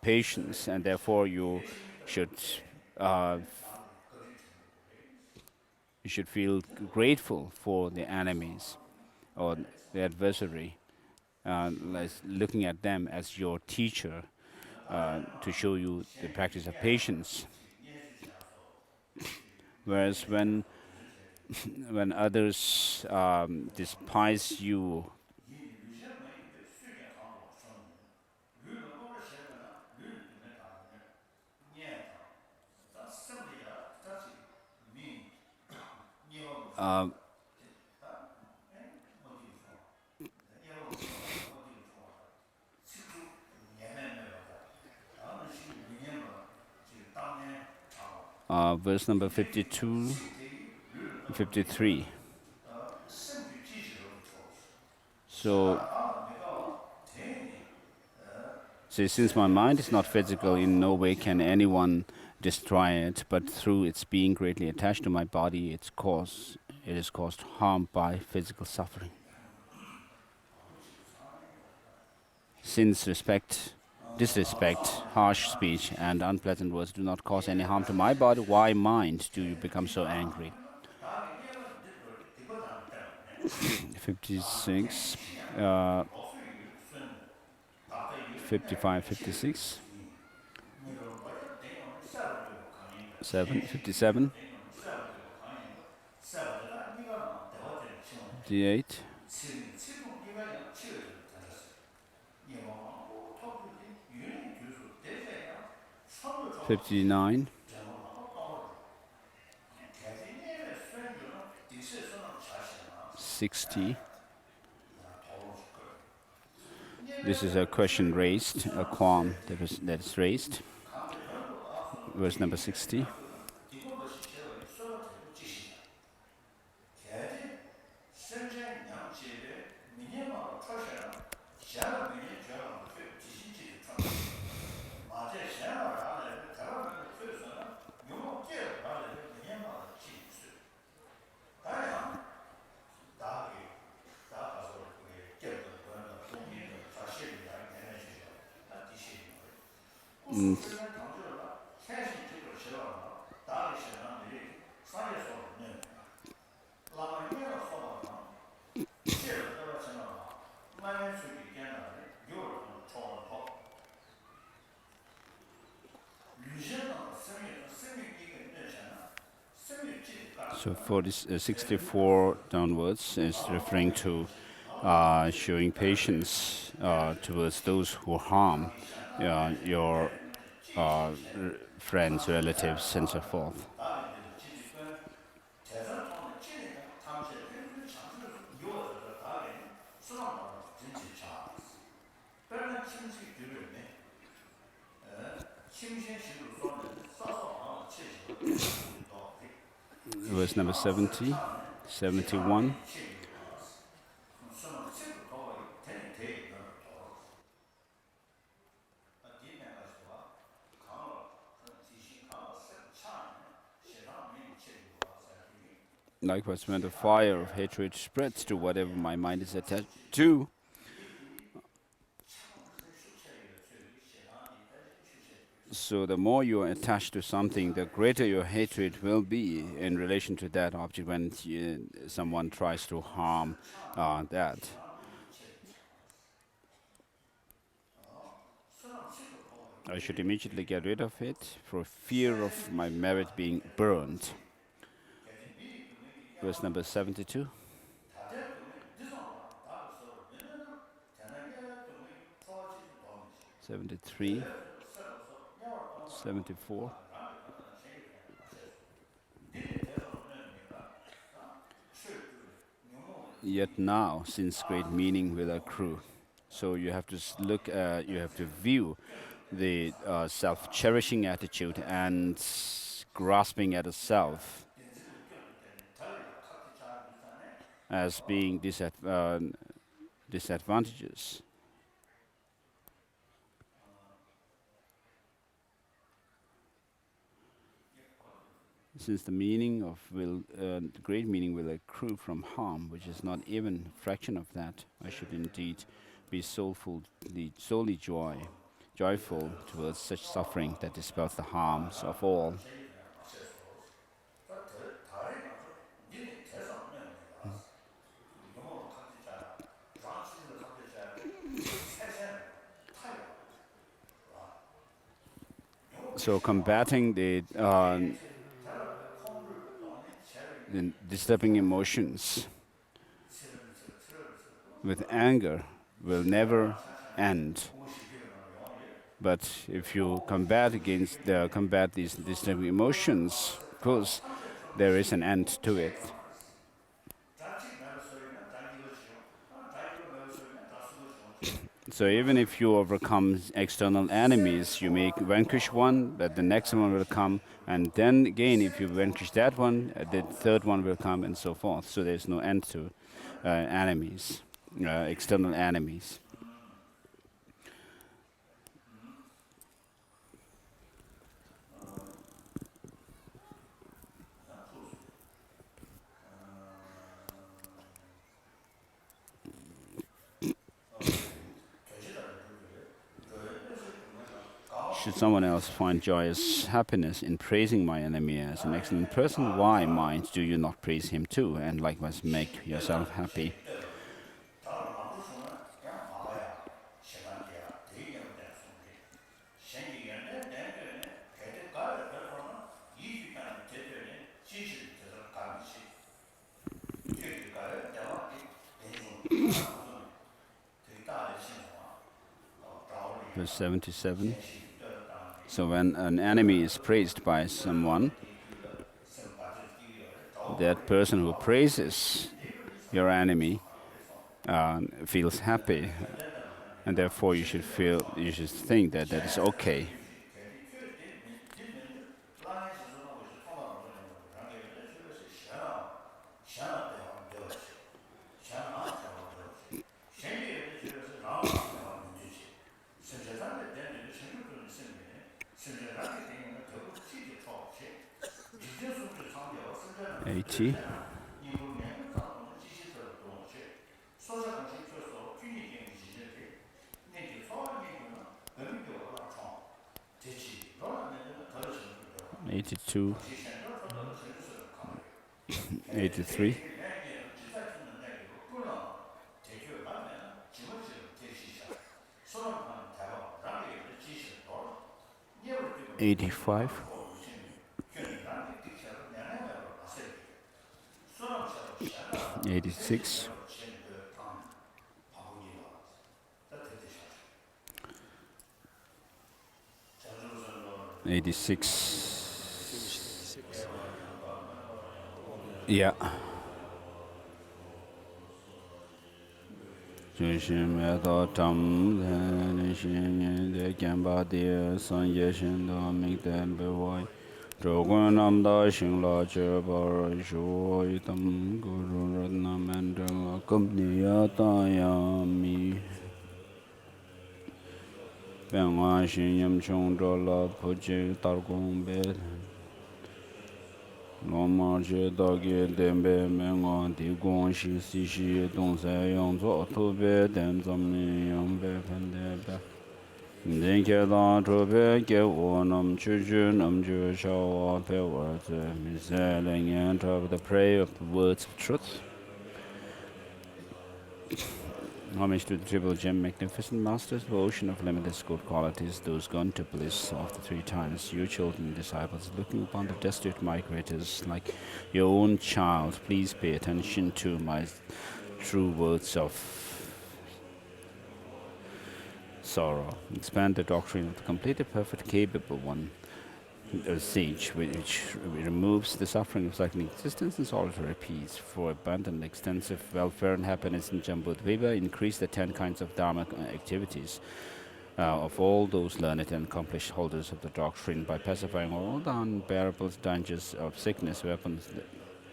patience, and therefore should uh, you should feel grateful for the enemies or the adversary, looking at them as your teacher to show you the practice of patience. Whereas when others despise you, um, verse number 52, 53. So, since my mind is not physical, in no way can anyone destroy it, but through its being greatly attached to my body, it is caused harm by physical suffering. Since disrespect, harsh speech, and unpleasant words do not cause any harm to my body, why mind do you become so angry? 56, 55, 56, 57, 58, 59, 60. This is a question raised, a qualm that is raised. Verse number 60. So for this 64 downwards is referring to showing patience towards those who harm your friends, relatives, and so forth. Verse number 70, 71. Likewise, when the fire of hatred spreads to whatever my mind is attached to, so the more you are attached to something, the greater your hatred will be in relation to that object when someone tries to harm that. I should immediately get rid of it for fear of my merit being burned. Verse number 72. 73, 74. Yet now, since great meaning will accrue. So you have to you have to view the self-cherishing attitude and grasping at a self as being disadvantageous. Since the meaning of the great meaning will accrue from harm, which is not even a fraction of that, I should indeed be solely joyful towards such suffering that dispels the harms of all. So combating the disturbing emotions with anger will never end. But if you combat these disturbing emotions, of course, there is an end to it. So even if you overcome external enemies, you may vanquish one, but the next one will come, and then again, if you vanquish that one, the third one will come, and so forth. So there's no end to enemies, external enemies. Should someone else find joyous happiness in praising my enemy as an excellent person, why, mind, do you not praise him too, and likewise make yourself happy? Verse 77. So when an enemy is praised by someone, that person who praises your enemy feels happy, and therefore you should think that that is okay. Eighty. $82, 83, 85, 86, 86. Yeah. The prayer of the words of truth. Homage to the Triple Gem, magnificent masters, the ocean of limitless good qualities, those gone to bliss of the three times, you children and disciples, looking upon the destitute migrators like your own child, please pay attention to my true words of sorrow. Expand the doctrine of the completely perfect, capable one, a sage, which removes the suffering of cycling existence and solitary peace. For abundant, extensive welfare and happiness in Jambudvipa, increase the 10 kinds of Dharma activities. of all those learned and accomplished holders of the doctrine by pacifying all the unbearable dangers of sickness, weapons,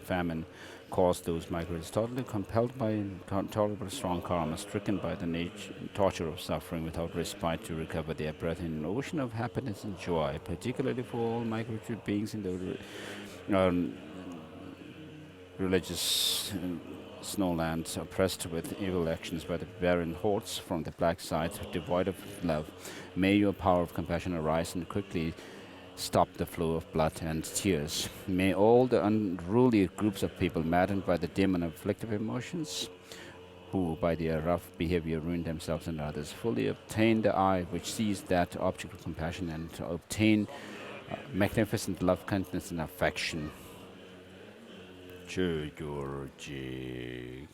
famine, caused those migrants totally compelled by intolerable strong karma, stricken by the torture of suffering without respite to recover their breath in an ocean of happiness and joy, particularly for all migratory beings in the religious snowlands oppressed with evil actions by the barren hordes from the black side, devoid of love. May your power of compassion arise and quickly stop the flow of blood and tears. May all the unruly groups of people maddened by the dim and afflictive emotions, who by their rough behavior ruin themselves and others, fully obtain the eye which sees that object of compassion and obtain magnificent love, kindness, and affection. Chö Gyur Jig.